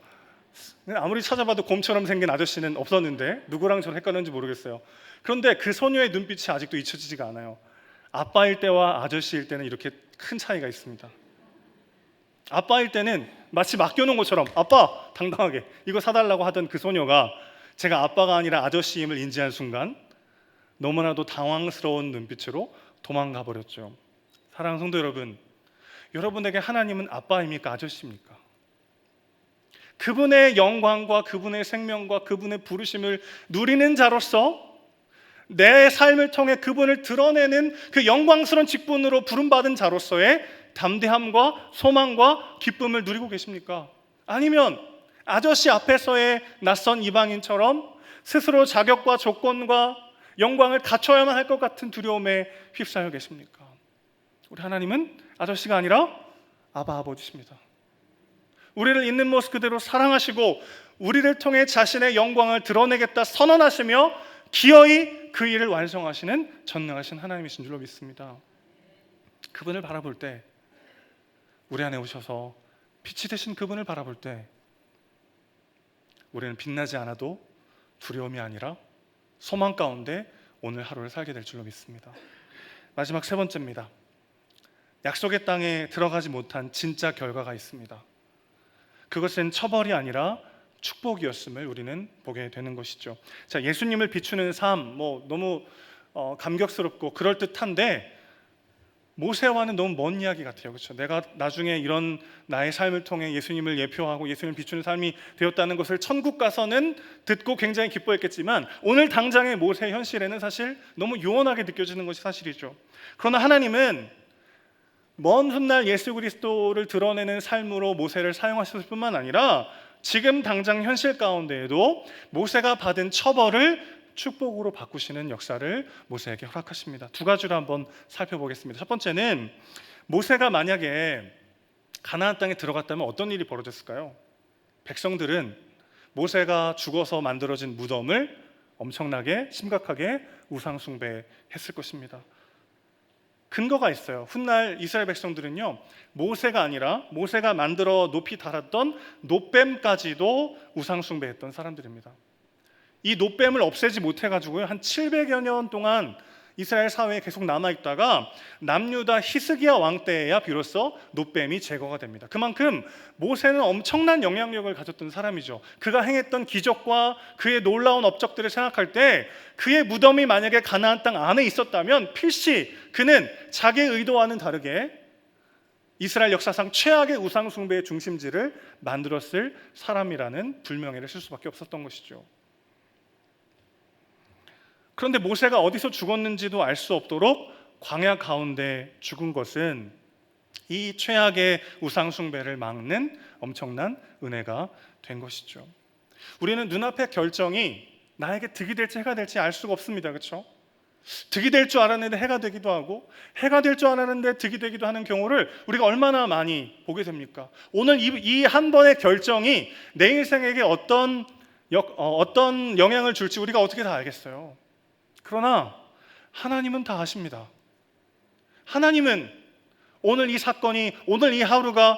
아무리 찾아봐도 곰처럼 생긴 아저씨는 없었는데 누구랑 저를 헷갈렸는지 모르겠어요. 그런데 그 소녀의 눈빛이 아직도 잊혀지지가 않아요. 아빠일 때와 아저씨일 때는 이렇게 큰 차이가 있습니다. 아빠일 때는 마치 맡겨놓은 것처럼 아빠 당당하게 이거 사달라고 하던 그 소녀가 제가 아빠가 아니라 아저씨임을 인지한 순간 너무나도 당황스러운 눈빛으로 도망가 버렸죠. 사랑하는 성도 여러분, 여러분에게 하나님은 아빠입니까? 아저씨입니까? 그분의 영광과 그분의 생명과 그분의 부르심을 누리는 자로서 내 삶을 통해 그분을 드러내는 그 영광스러운 직분으로 부름받은 자로서의 담대함과 소망과 기쁨을 누리고 계십니까? 아니면 아저씨 앞에서의 낯선 이방인처럼 스스로 자격과 조건과 영광을 갖춰야만 할 것 같은 두려움에 휩싸여 계십니까? 우리 하나님은 아저씨가 아니라 아버지십니다. 우리를 있는 모습 그대로 사랑하시고 우리를 통해 자신의 영광을 드러내겠다 선언하시며 기어이 그 일을 완성하시는 전능하신 하나님이신 줄로 믿습니다. 그분을 바라볼 때 우리 안에 오셔서 빛이 되신 그분을 바라볼 때 우리는 빛나지 않아도 두려움이 아니라 소망 가운데 오늘 하루를 살게 될 줄로 믿습니다. 마지막 세 번째입니다. 약속의 땅에 들어가지 못한 진짜 결과가 있습니다. 그것은 처벌이 아니라 축복이었음을 우리는 보게 되는 것이죠. 자, 예수님을 비추는 삶, 너무 감격스럽고 그럴듯한데 모세와는 너무 먼 이야기 같아요. 그렇죠? 내가 나중에 이런 나의 삶을 통해 예수님을 예표하고 예수님을 비추는 삶이 되었다는 것을 천국 가서는 듣고 굉장히 기뻐했겠지만 오늘 당장의 모세 현실에는 사실 너무 요원하게 느껴지는 것이 사실이죠. 그러나 하나님은 먼 훗날 예수 그리스도를 드러내는 삶으로 모세를 사용하셨을 뿐만 아니라 지금 당장 현실 가운데에도 모세가 받은 처벌을 축복으로 바꾸시는 역사를 모세에게 허락하십니다. 두 가지로 한번 살펴보겠습니다. 첫 번째는 모세가 만약에 가나안 땅에 들어갔다면 어떤 일이 벌어졌을까요? 백성들은 모세가 죽어서 만들어진 무덤을 엄청나게 심각하게 우상 숭배했을 것입니다. 근거가 있어요. 훗날 이스라엘 백성들은요, 모세가 아니라 모세가 만들어 높이 달았던 놋뱀까지도 우상 숭배했던 사람들입니다. 이 놋뱀을 없애지 못해가지고요, 한 700여 년 동안 이스라엘 사회에 계속 남아있다가 남유다 히스기야 왕 때에야 비로소 놋뱀이 제거가 됩니다. 그만큼 모세는 엄청난 영향력을 가졌던 사람이죠. 그가 행했던 기적과 그의 놀라운 업적들을 생각할 때 그의 무덤이 만약에 가나안 땅 안에 있었다면 필시 그는 자기의 의도와는 다르게 이스라엘 역사상 최악의 우상 숭배의 중심지를 만들었을 사람이라는 불명예를 쓸 수밖에 없었던 것이죠. 그런데 모세가 어디서 죽었는지도 알 수 없도록 광야 가운데 죽은 것은 이 최악의 우상 숭배를 막는 엄청난 은혜가 된 것이죠. 우리는 눈앞의 결정이 나에게 득이 될지 해가 될지 알 수가 없습니다. 그렇죠? 득이 될 줄 알았는데 해가 되기도 하고 해가 될 줄 알았는데 득이 되기도 하는 경우를 우리가 얼마나 많이 보게 됩니까? 오늘 이 한 번의 결정이 내 인생에게 어떤 영향을 줄지 우리가 어떻게 다 알겠어요? 그러나 하나님은 다 아십니다. 하나님은 오늘 이 사건이, 오늘 이 하루가,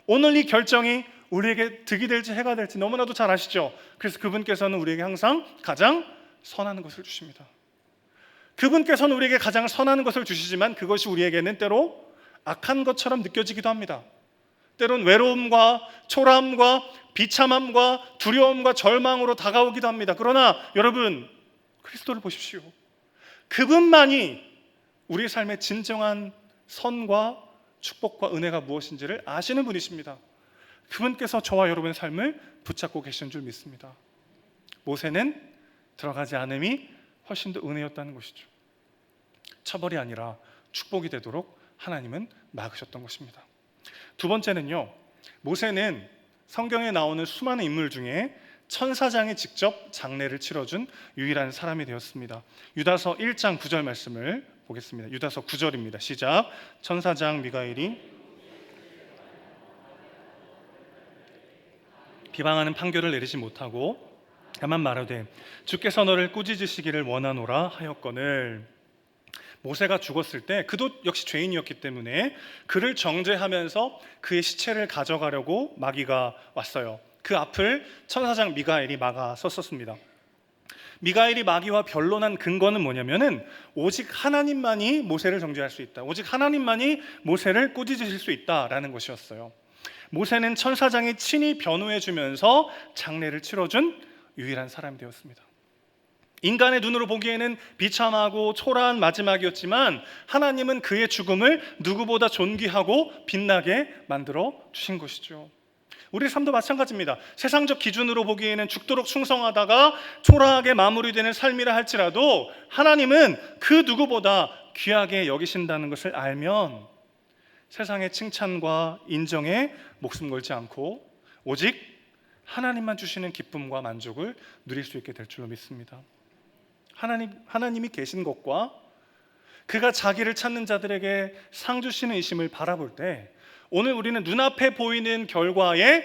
오늘 이 결정이 우리에게 득이 될지 해가 될지 너무나도 잘 아시죠? 그래서 그분께서는 우리에게 항상 가장 선한 것을 주십니다. 그분께서는 우리에게 가장 선한 것을 주시지만 그것이 우리에게는 때로 악한 것처럼 느껴지기도 합니다. 때론 외로움과 초라함과 비참함과 두려움과 절망으로 다가오기도 합니다. 그러나 여러분, 그리스도를 보십시오. 그분만이 우리의 삶의 진정한 선과 축복과 은혜가 무엇인지를 아시는 분이십니다. 그분께서 저와 여러분의 삶을 붙잡고 계신 줄 믿습니다. 모세는 들어가지 않음이 훨씬 더 은혜였다는 것이죠. 처벌이 아니라 축복이 되도록 하나님은 막으셨던 것입니다. 두 번째는요, 모세는 성경에 나오는 수많은 인물 중에 천사장이 직접 장례를 치러준 유일한 사람이 되었습니다. 유다서 1장 9절 말씀을 보겠습니다. 유다서 9절입니다. 시작. 천사장 미가엘이 비방하는 판결을 내리지 못하고 다만 말하되 주께서 너를 꾸짖으시기를 원하노라 하였거늘. 모세가 죽었을 때 그도 역시 죄인이었기 때문에 그를 정죄하면서 그의 시체를 가져가려고 마귀가 왔어요. 그 앞을 천사장 미가엘이 막아 섰었습니다. 미가엘이 마귀와 변론한 근거는 뭐냐면은 오직 하나님만이 모세를 정죄할 수 있다. 오직 하나님만이 모세를 꾸짖으실 수 있다라는 것이었어요. 모세는 천사장이 친히 변호해 주면서 장례를 치러준 유일한 사람이 되었습니다. 인간의 눈으로 보기에는 비참하고 초라한 마지막이었지만 하나님은 그의 죽음을 누구보다 존귀하고 빛나게 만들어 주신 것이죠. 우리 삶도 마찬가지입니다. 세상적 기준으로 보기에는 죽도록 충성하다가 초라하게 마무리되는 삶이라 할지라도 하나님은 그 누구보다 귀하게 여기신다는 것을 알면 세상의 칭찬과 인정에 목숨 걸지 않고 오직 하나님만 주시는 기쁨과 만족을 누릴 수 있게 될 줄로 믿습니다. 하나님이 계신 것과 그가 자기를 찾는 자들에게 상 주시는 이심을 바라볼 때 오늘 우리는 눈앞에 보이는 결과에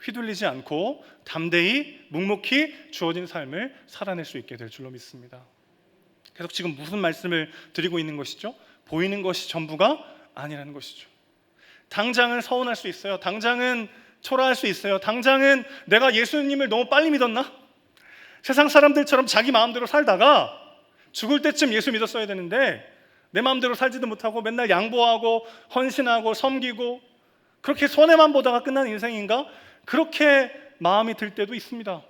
휘둘리지 않고 담대히 묵묵히 주어진 삶을 살아낼 수 있게 될 줄로 믿습니다. 계속 지금 무슨 말씀을 드리고 있는 것이죠? 보이는 것이 전부가 아니라는 것이죠. 당장은 서운할 수 있어요. 당장은 초라할 수 있어요. 당장은 내가 예수님을 너무 빨리 믿었나? 세상 사람들처럼 자기 마음대로 살다가 죽을 때쯤 예수 믿었어야 되는데 내 마음대로 살지도 못하고 맨날 양보하고 헌신하고 섬기고 그렇게 손해만 보다가 끝난 인생인가? 그렇게 마음이 들 때도 있습니다.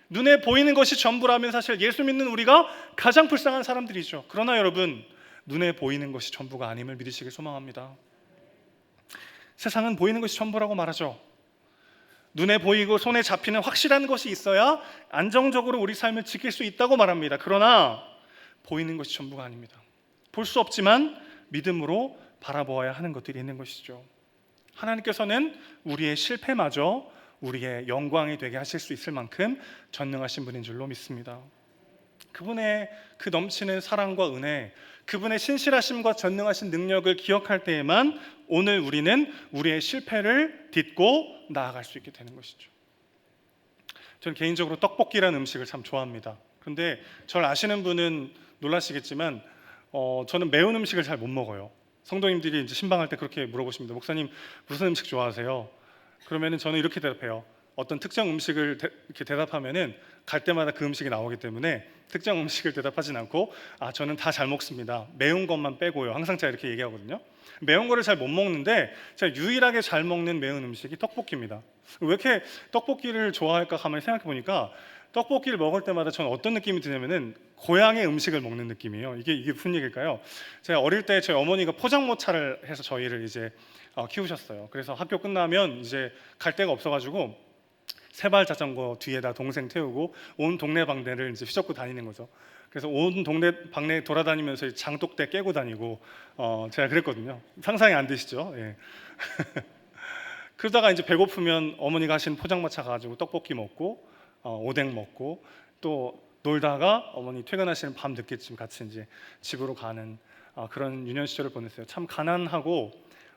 눈에 보이는 것이 전부라면 사실 예수 믿는 우리가 가장 불쌍한 사람들이죠. 그러나 여러분, 눈에 보이는 것이 전부가 아님을 믿으시길 소망합니다. 세상은 보이는 것이 전부라고 말하죠. 눈에 보이고 손에 잡히는 확실한 것이 있어야 안정적으로 우리 삶을 지킬 수 있다고 말합니다. 그러나 보이는 것이 전부가 아닙니다. 볼 수 없지만 믿음으로 바라보아야 하는 것들이 있는 것이죠. 하나님께서는 우리의 실패마저 우리의 영광이 되게 하실 수 있을 만큼 전능하신 분인 줄로 믿습니다. 그분의 그 넘치는 사랑과 은혜, 그분의 신실하심과 전능하신 능력을 기억할 때에만 오늘 우리는 우리의 실패를 딛고 나아갈 수 있게 되는 것이죠. 저는 개인적으로 떡볶이라는 음식을 참 좋아합니다. 그런데 저를 아시는 분은 놀라시겠지만 저는 매운 음식을 잘 못 먹어요. 성도님들이 이제 신방할 때 그렇게 물어보십니다. 목사님 무슨 음식 좋아하세요? 그러면은 저는 이렇게 대답해요. 어떤 특정 음식을 이렇게 대답하면은 갈 때마다 그 음식이 나오기 때문에 특정 음식을 대답하진 않고 저는 다 잘 먹습니다. 매운 것만 빼고요. 항상 제가 이렇게 얘기하거든요. 매운 거를 잘 못 먹는데 제가 유일하게 잘 먹는 매운 음식이 떡볶이입니다. 왜 이렇게 떡볶이를 좋아할까 가만히 생각해 보니까 떡볶이를 먹을 때마다 저는 어떤 느낌이 드냐면은 고향의 음식을 먹는 느낌이에요. 이게 무슨 얘기일까요? 제가 어릴 때 저희 어머니가 포장모차를 해서 저희를 이제 키우셨어요. 그래서 학교 끝나면 이제 갈 데가 없어가지고 세발 자전거 뒤에다 동생 태우고 온 동네 방네를 이제 휘젓고 다니는 거죠. 그래서 온 동네 방네 돌아다니면서 장독대 깨고 다니고 제가 그랬거든요. 상상이 안 되시죠? 예. 그러다가 이제 배고프면 어머니가 하신 포장마차 가지고 떡볶이 먹고 오뎅 먹고 또 놀다가 어머니 퇴근하시는 밤 늦게쯤 같이 이제 집으로 가는 그런 유년 시절을 보냈어요. 참 가난하고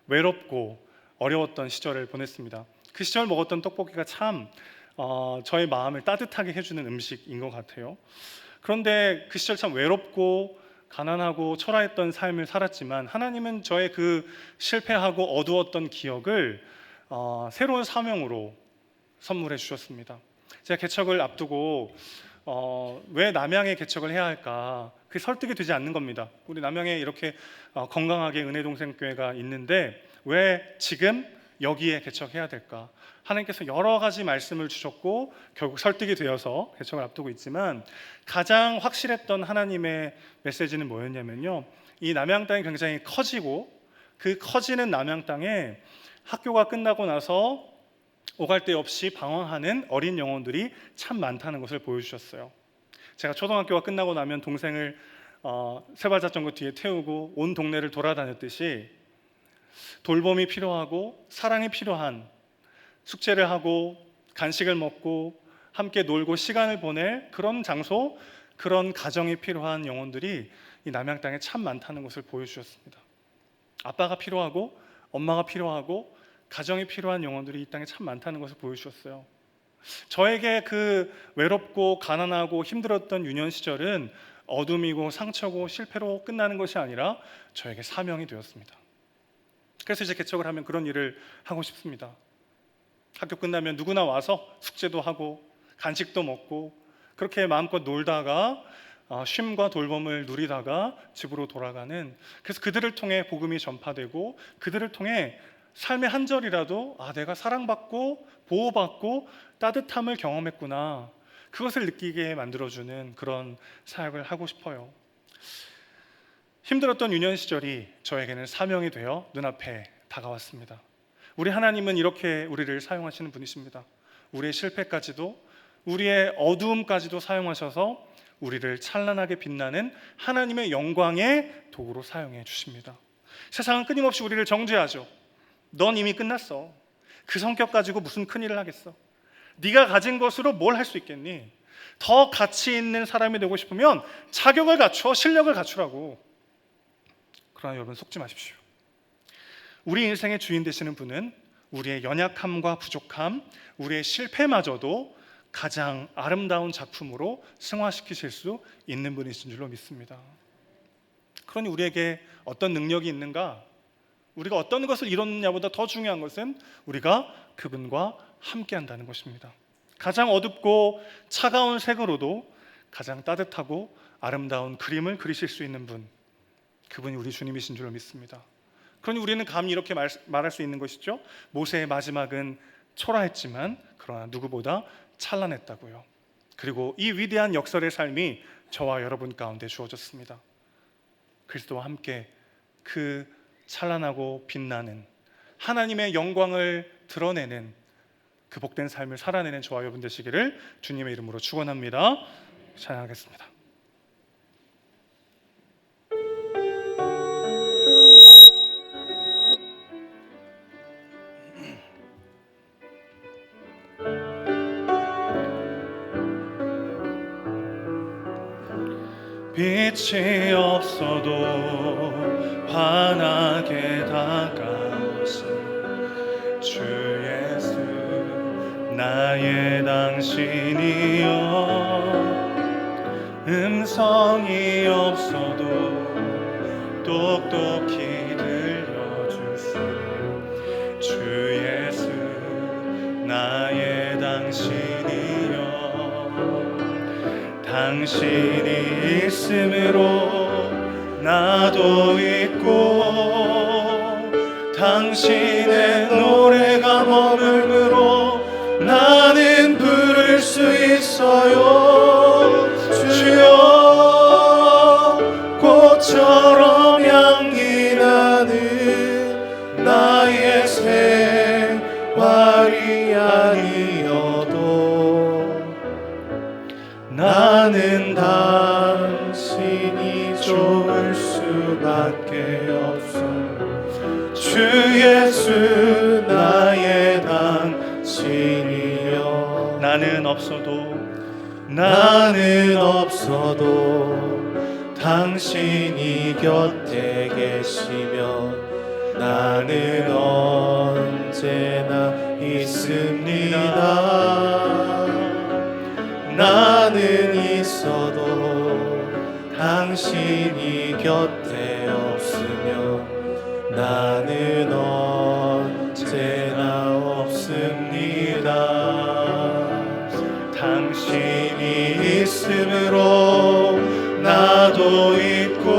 외롭고 어려웠던 시절을 보냈습니다. 그 시절 먹었던 떡볶이가 참 저의 마음을 따뜻하게 해주는 음식인 것 같아요. 그런데 그 시절 참 외롭고 가난하고 초라했던 삶을 살았지만 하나님은 저의 그 실패하고 어두웠던 기억을 새로운 사명으로 선물해 주셨습니다. 제가 개척을 앞두고 왜 남양에 개척을 해야 할까? 그게 설득이 되지 않는 겁니다. 우리 남양에 이렇게 건강하게 은혜동생교회가 있는데 왜 지금 여기에 개척해야 될까? 하나님께서 여러 가지 말씀을 주셨고 결국 설득이 되어서 개척을 앞두고 있지만 가장 확실했던 하나님의 메시지는 뭐였냐면요, 이 남양 땅이 굉장히 커지고 그 커지는 남양 땅에 학교가 끝나고 나서 오갈 데 없이 방황하는 어린 영혼들이 참 많다는 것을 보여주셨어요. 제가 초등학교가 끝나고 나면 동생을 세발자전거 뒤에 태우고 온 동네를 돌아다녔듯이 돌봄이 필요하고 사랑이 필요한, 숙제를 하고 간식을 먹고 함께 놀고 시간을 보낼 그런 장소, 그런 가정이 필요한 영혼들이 이 남양 땅에 참 많다는 것을 보여주셨습니다. 아빠가 필요하고 엄마가 필요하고 가정이 필요한 영혼들이 이 땅에 참 많다는 것을 보여주셨어요. 저에게 그 외롭고 가난하고 힘들었던 유년 시절은 어둠이고 상처고 실패로 끝나는 것이 아니라 저에게 사명이 되었습니다. 그래서 이제 개척을 하면 그런 일을 하고 싶습니다. 학교 끝나면 누구나 와서 숙제도 하고 간식도 먹고 그렇게 마음껏 놀다가 쉼과 돌봄을 누리다가 집으로 돌아가는, 그래서 그들을 통해 복음이 전파되고 그들을 통해 삶의 한 절이라도 내가 사랑받고 보호받고 따뜻함을 경험했구나, 그것을 느끼게 만들어주는 그런 사역을 하고 싶어요. 힘들었던 유년 시절이 저에게는 사명이 되어 눈앞에 다가왔습니다. 우리 하나님은 이렇게 우리를 사용하시는 분이십니다. 우리의 실패까지도, 우리의 어두움까지도 사용하셔서 우리를 찬란하게 빛나는 하나님의 영광의 도구로 사용해 주십니다. 세상은 끊임없이 우리를 정죄하죠. 넌 이미 끝났어. 그 성격 가지고 무슨 큰일을 하겠어. 네가 가진 것으로 뭘 할 수 있겠니? 더 가치 있는 사람이 되고 싶으면 자격을 갖춰, 실력을 갖추라고. 그러나 여러분, 속지 마십시오. 우리 인생의 주인 되시는 분은 우리의 연약함과 부족함, 우리의 실패마저도 가장 아름다운 작품으로 승화시키실 수 있는 분이신 줄로 믿습니다. 그러니 우리에게 어떤 능력이 있는가, 우리가 어떤 것을 이뤘느냐보다 더 중요한 것은 우리가 그분과 함께 한다는 것입니다. 가장 어둡고 차가운 색으로도 가장 따뜻하고 아름다운 그림을 그리실 수 있는 분, 그분이 우리 주님이신 줄로 믿습니다. 그러니 우리는 감히 이렇게 말할 수 있는 것이죠. 모세의 마지막은 초라했지만 그러나 누구보다 찬란했다고요. 그리고 이 위대한 역설의 삶이 저와 여러분 가운데 주어졌습니다. 그리스도와 함께 그 찬란하고 빛나는 하나님의 영광을 드러내는 그 복된 삶을 살아내는 저와 여러분 되시기를 주님의 이름으로 축원합니다. 찬양하겠습니다. 빛이 없어도 환하게 다가오신 주 예수, 나의 당신이여. 음성이 없어도 똑똑히 들려주신 주 예수, 나의 당신이여. 당신이 있음으로 나도 있고, 당신의 노래가 머물므로 나는 부를 수 있어요. 주여, 꽃처럼 향기 나는 나의 생활이 아니어도 나는 당신이 좋을 수밖에 없어요. 주 예수, 나의 당신이여. 나는 없어도 당신이 곁에 계시며 나는 언제나 있습니다. 나는 있어도 당신이 곁에 없으며 나는 언제나 없습니다. 당신이 있음으로 나도 있고,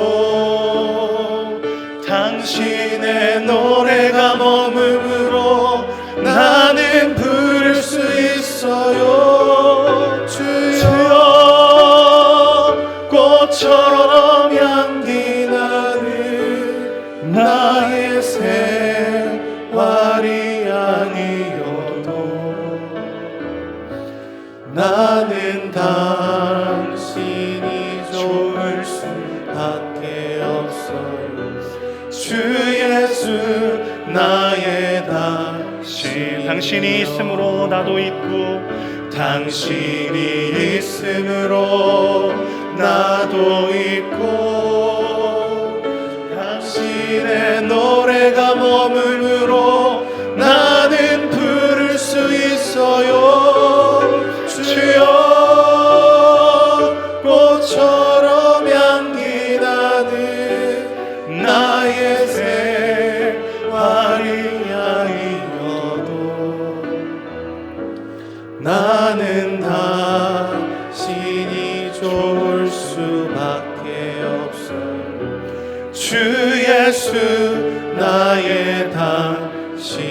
당신의 노래가 머물므로 나는 부를 수 있어요. 주여, 꽃처럼 향기 나는 나의 생활이 아니어도 나는 당신이 좋을 수밖에 없어요. 주 예수, 나의 당신. 당신이 있으므로 나도 있고 당신이 있으므로 나도 있고 당신의 노래가 머물므로 나는 부를 수 있어요. 주여 꽃처럼 향기 나는 나의 생활이 아니어도 나는 당신이 좋을 수밖에 없어요. 주 예수 나의 당신이여.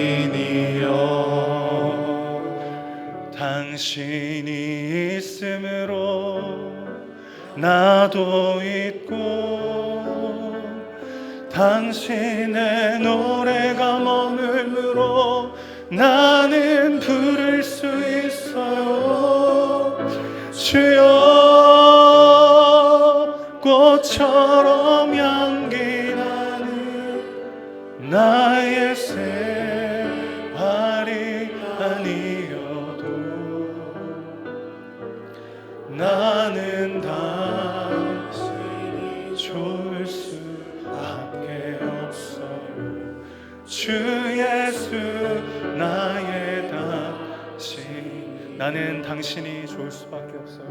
당신이 있으므로 나도 있고 당신의 노래가 머물므로 나는 부를 수 있어요. 주여 꽃처럼 향기 나는 나의 생활이 아니어도 나는 당신이 좋을 수밖에 없어요. 주 예수 나의 당신. 나는 당신이 좋을 수밖에 없어요.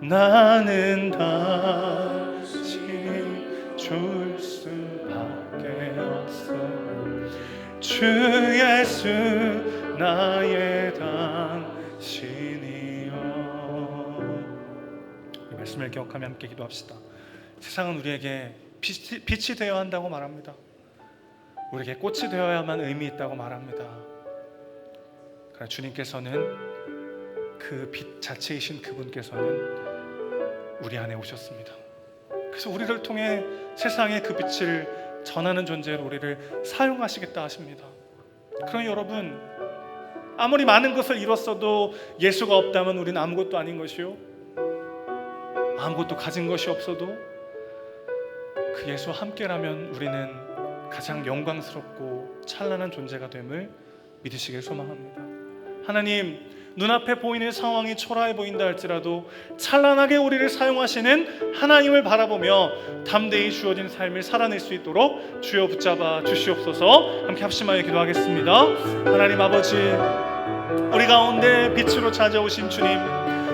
나는 당신이 좋을 수밖에 없어요. 주 예수 나의 당신이여. 이 말씀을 기억하며 함께 기도합시다. 세상은 우리에게 빛이 되어야 한다고 말합니다. 우리에게 꽃이 되어야만 의미 있다고 말합니다. 그러나 주님께서는 그 빛 자체이신 그분께서는 우리 안에 오셨습니다. 그래서 우리를 통해 세상에 그 빛을 전하는 존재로 우리를 사용하시겠다 하십니다. 그러니 여러분, 아무리 많은 것을 이뤘어도 예수가 없다면 우리는 아무것도 아닌 것이요, 아무것도 가진 것이 없어도 그 예수와 함께라면 우리는 가장 영광스럽고 찬란한 존재가 됨을 믿으시길 소망합니다. 하나님, 눈앞에 보이는 상황이 초라해 보인다 할지라도 찬란하게 우리를 사용하시는 하나님을 바라보며 담대히 주어진 삶을 살아낼 수 있도록 주여 붙잡아 주시옵소서. 함께 합심하여 기도하겠습니다. 하나님 아버지, 우리 가운데 빛으로 찾아오신 주님,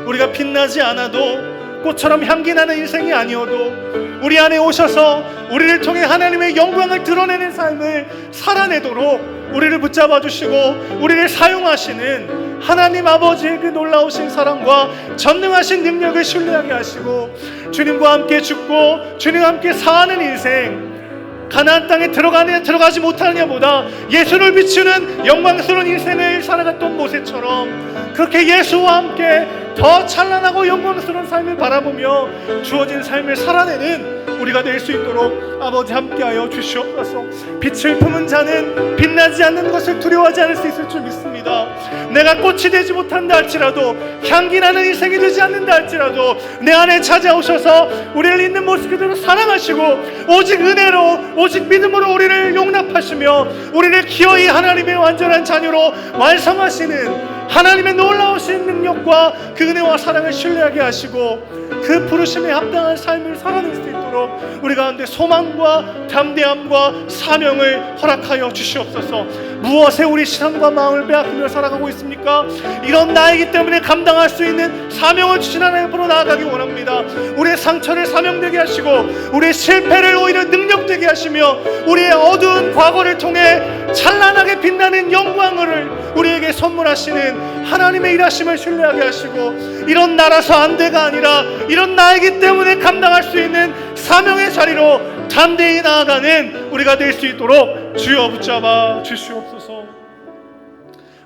우리가 빛나지 않아도 꽃처럼 향기 나는 인생이 아니어도 우리 안에 오셔서 우리를 통해 하나님의 영광을 드러내는 삶을 살아내도록 우리를 붙잡아 주시고 우리를 사용하시는 하나님 아버지의 그 놀라우신 사랑과 전능하신 능력을 신뢰하게 하시고 주님과 함께 죽고 주님과 함께 사는 인생, 가나안 땅에 들어가지 못하느냐보다 예수를 비추는 영광스러운 인생을 살아갔던 모세처럼 그렇게 예수와 함께 더 찬란하고 영광스러운 삶을 바라보며 주어진 삶을 살아내는 우리가 될 수 있도록 아버지 함께하여 주시옵소서. 빛을 품은 자는 빛나지 않는 것을 두려워하지 않을 수 있을 줄 믿습니다. 내가 꽃이 되지 못한다 할지라도, 향기 나는 인생이 되지 않는다 할지라도 내 안에 찾아오셔서 우리를 있는 모습 그대로 사랑하시고 오직 은혜로 오직 믿음으로 우리를 용납하시며 우리를 기어이 하나님의 완전한 자녀로 완성하시는 하나님의 놀라우신 능력과 그 은혜와 사랑을 신뢰하게 하시고 그 부르심에 합당한 삶을 살아낼 수 있도록 우리 가운데 소망과 담대함과 사명을 허락하여 주시옵소서. 무엇에 우리 시선과 마음을 빼앗기며 살아가고 있습니까? 이런 나이기 때문에 감당할 수 있는 사명을 주신 하나님 앞으로 나아가기 원합니다. 우리의 상처를 사명되게 하시고 우리의 실패를 오히려 능력되게 하시며 우리의 어두운 과거를 통해 찬란하게 빛나는 영광을 우리에게 선물하시는 하나님의 일하심을 신뢰하게 하시고 이런 나라서 안 돼가 아니라 이런 나이기 때문에 감당할 수 있는 사명의 자리로 담대히 나아가는 우리가 될 수 있도록 주여 붙잡아 주시옵소서.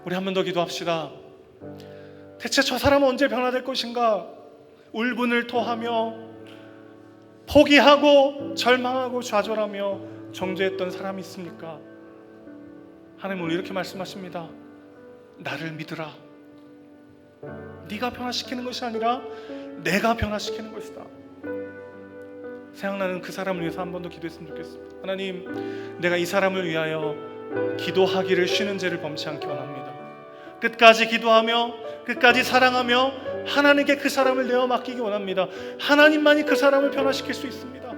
우리 한 번 더 기도합시다. 대체 저 사람은 언제 변화될 것인가? 울분을 토하며 포기하고 절망하고 좌절하며 정죄했던 사람이 있습니까? 하나님 오늘 이렇게 말씀하십니다. 나를 믿으라. 네가 변화시키는 것이 아니라 내가 변화시키는 것이다. 생각나는 그 사람을 위해서 한 번 더 기도했으면 좋겠습니다. 하나님, 내가 이 사람을 위하여 기도하기를 쉬는 죄를 범치 않기 원합니다. 끝까지 기도하며 끝까지 사랑하며 하나님께 그 사람을 내어 맡기기 원합니다. 하나님만이 그 사람을 변화시킬 수 있습니다.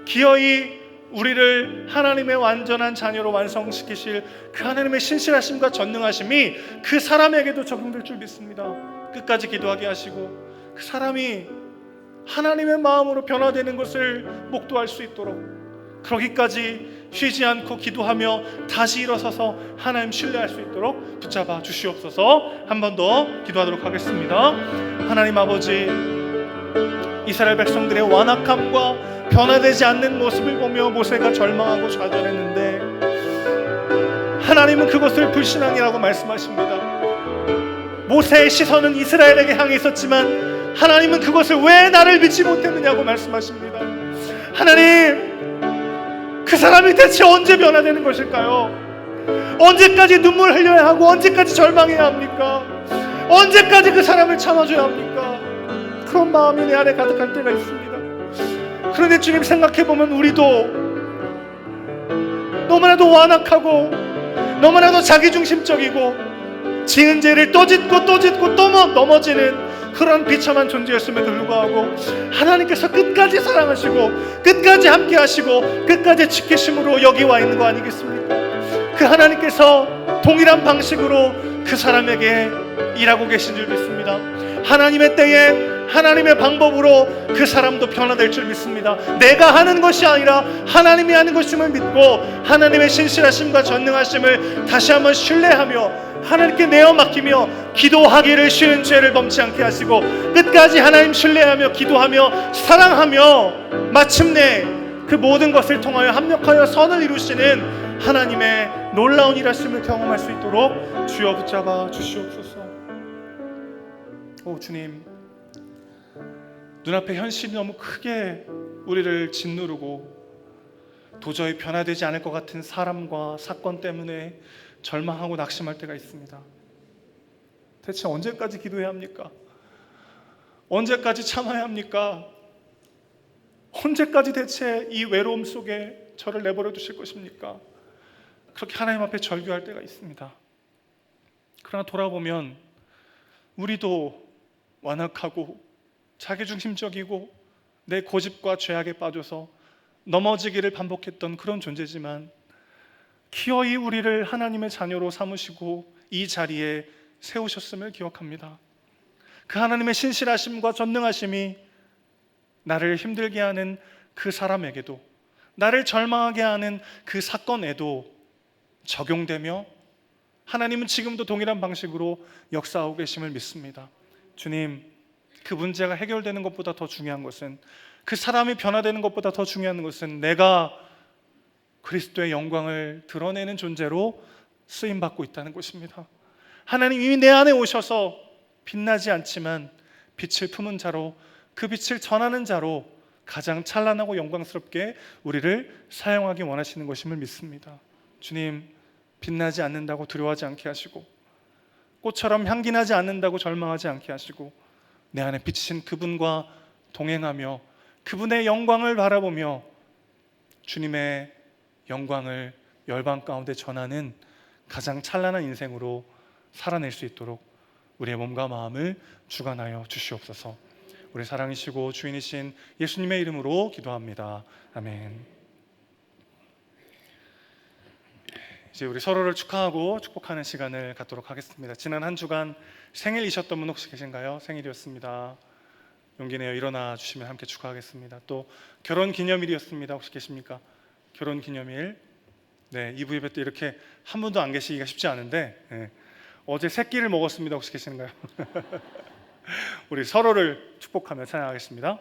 기어이 우리를 하나님의 완전한 자녀로 완성시키실 그 하나님의 신실하심과 전능하심이 그 사람에게도 적용될 줄 믿습니다. 끝까지 기도하게 하시고 그 사람이 하나님의 마음으로 변화되는 것을 목도할 수 있도록, 그러기까지 쉬지 않고 기도하며 다시 일어서서 하나님 신뢰할 수 있도록 붙잡아 주시옵소서. 한 번 더 기도하도록 하겠습니다. 하나님 아버지, 이스라엘 백성들의 완악함과 변화되지 않는 모습을 보며 모세가 절망하고 좌절했는데 하나님은 그것을 불신앙이라고 말씀하십니다. 모세의 시선은 이스라엘에게 향해 있었지만 하나님은 그것을 왜 나를 믿지 못했느냐고 말씀하십니다. 하나님, 그 사람이 대체 언제 변화되는 것일까요? 언제까지 눈물 흘려야 하고 언제까지 절망해야 합니까? 언제까지 그 사람을 참아줘야 합니까? 그런 마음이 내 안에 가득할 때가 있습니다. 그런데 주님, 생각해보면 우리도 너무나도 완악하고 너무나도 자기중심적이고 지은 죄를 또 짓고 또 짓고 또 넘어지는 그런 비참한 존재였음에도 불구하고 하나님께서 끝까지 사랑하시고 끝까지 함께 하시고 끝까지 지키심으로 여기 와 있는 거 아니겠습니까? 그 하나님께서 동일한 방식으로 그 사람에게 일하고 계신 줄 믿습니다. 하나님의 때에 하나님의 방법으로 그 사람도 변화될 줄 믿습니다. 내가 하는 것이 아니라 하나님이 하는 것임을 믿고 하나님의 신실하심과 전능하심을 다시 한번 신뢰하며 하나님께 내어 맡기며 기도하기를 쉬는 죄를 범치 않게 하시고 끝까지 하나님 신뢰하며 기도하며 사랑하며 마침내 그 모든 것을 통하여 합력하여 선을 이루시는 하나님의 놀라운 일하심을 경험할 수 있도록 주여 붙잡아 주시옵소서. 오 주님, 눈앞에 현실이 너무 크게 우리를 짓누르고 도저히 변화되지 않을 것 같은 사람과 사건 때문에 절망하고 낙심할 때가 있습니다. 대체 언제까지 기도해야 합니까? 언제까지 참아야 합니까? 언제까지 대체 이 외로움 속에 저를 내버려 두실 것입니까? 그렇게 하나님 앞에 절규할 때가 있습니다. 그러나 돌아보면 우리도 완악하고 자기중심적이고 내 고집과 죄악에 빠져서 넘어지기를 반복했던 그런 존재지만 기어이 우리를 하나님의 자녀로 삼으시고 이 자리에 세우셨음을 기억합니다. 그 하나님의 신실하심과 전능하심이 나를 힘들게 하는 그 사람에게도, 나를 절망하게 하는 그 사건에도 적용되며 하나님은 지금도 동일한 방식으로 역사하고 계심을 믿습니다. 주님, 그 문제가 해결되는 것보다 더 중요한 것은, 그 사람이 변화되는 것보다 더 중요한 것은 내가 그리스도의 영광을 드러내는 존재로 쓰임받고 있다는 것입니다. 하나님 이미 내 안에 오셔서 빛나지 않지만 빛을 품은 자로, 그 빛을 전하는 자로 가장 찬란하고 영광스럽게 우리를 사용하기 원하시는 것임을 믿습니다. 주님, 빛나지 않는다고 두려워하지 않게 하시고 꽃처럼 향기나지 않는다고 절망하지 않게 하시고 내 안에 비치신 그분과 동행하며 그분의 영광을 바라보며 주님의 영광을 열방 가운데 전하는 가장 찬란한 인생으로 살아낼 수 있도록 우리의 몸과 마음을 주관하여 주시옵소서. 우리 사랑이시고 주인이신 예수님의 이름으로 기도합니다. 아멘. 이제 우리 서로를 축하하고 축복하는 시간을 갖도록 하겠습니다. 지난 한 주간 생일이셨던 분 혹시 계신가요? 생일이었습니다. 용기 내어 일어나 주시면 함께 축하하겠습니다. 또 결혼 기념일이었습니다. 혹시 계십니까? 결혼 기념일. 네, 이부 예배 때 이렇게 한 분도 안 계시기가 쉽지 않은데 어제 세 끼를 먹었습니다. 혹시 계시는가요? 우리 서로를 축복하며 찬양하겠습니다.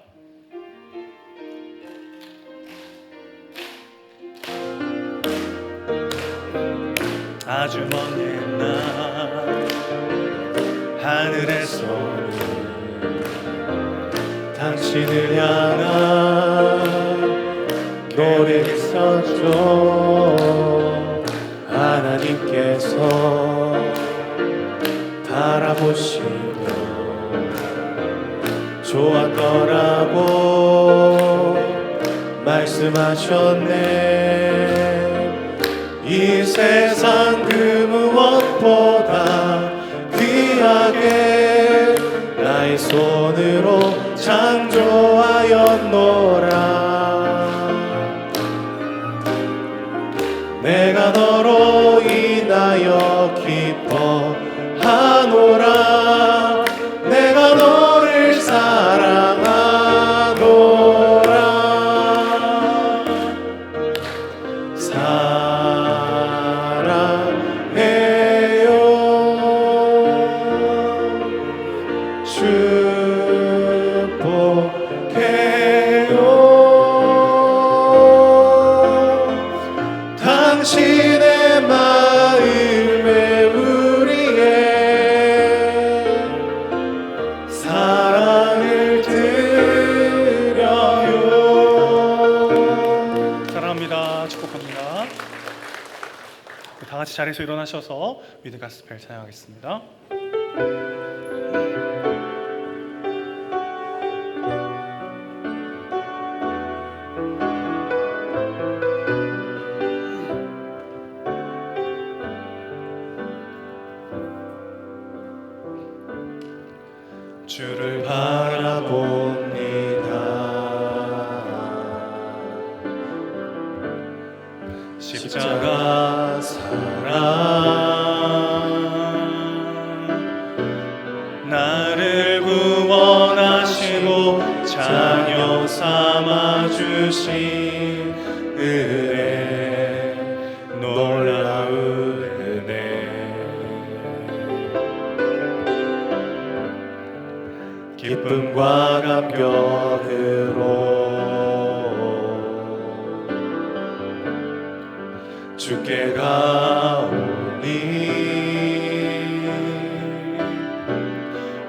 아주 먼 옛날 하늘에서 당신을 향한 노래를 썼죠. 하나님께서 바라보시며 좋았더라고 말씀하셨네. 이 세상 그 무엇 무엇보다 귀하게 나의 손으로 창조하였노라. 내가 너로 인하여 기뻐하노라. 내가 너를 사랑하노라. 사랑해요. 축복해요. 당신의 마음에 우리의 사랑을 드려요. 사랑합니다. 축복합니다. 다 같이 자리에서 일어나셔서 위드 가스펠 찬양하겠습니다. 주를 바라봅니다. 십자가 사랑 나를 구원하시고 자녀 삼아주신 은혜, 놀라운 은혜. 기쁨과 감격으로 주께 가오니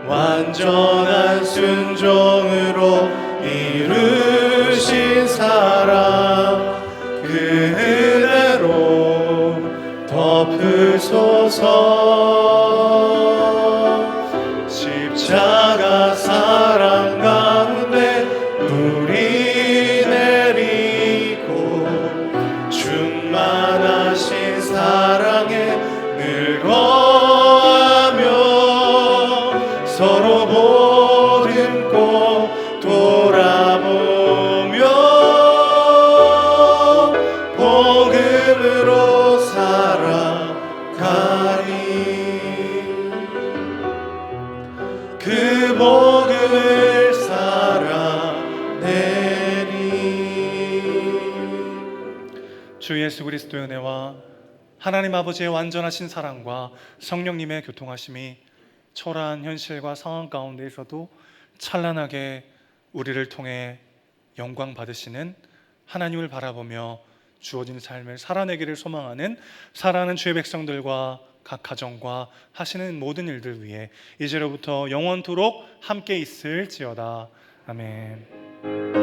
완전한 순종으로 이루신 사랑 그 은혜로 덮으소서. 십자가 사랑 가운데 불이 내리고 충만하신 사랑에 늘 거하며 서로 보듬고 돌아보며 복음으로 살아가리. 그 복음을 살아내리. 주 예수 그리스도의 은혜와 하나님 아버지의 완전하신 사랑과 성령님의 교통하심이 초라한 현실과 상황 가운데에서도 찬란하게 우리를 통해 영광 받으시는 하나님을 바라보며 주어진 삶을 살아내기를 소망하는 사랑하는 주의 백성들과 각 가정과 하시는 모든 일들 위해 이제로부터 영원토록 함께 있을지어다. 아멘.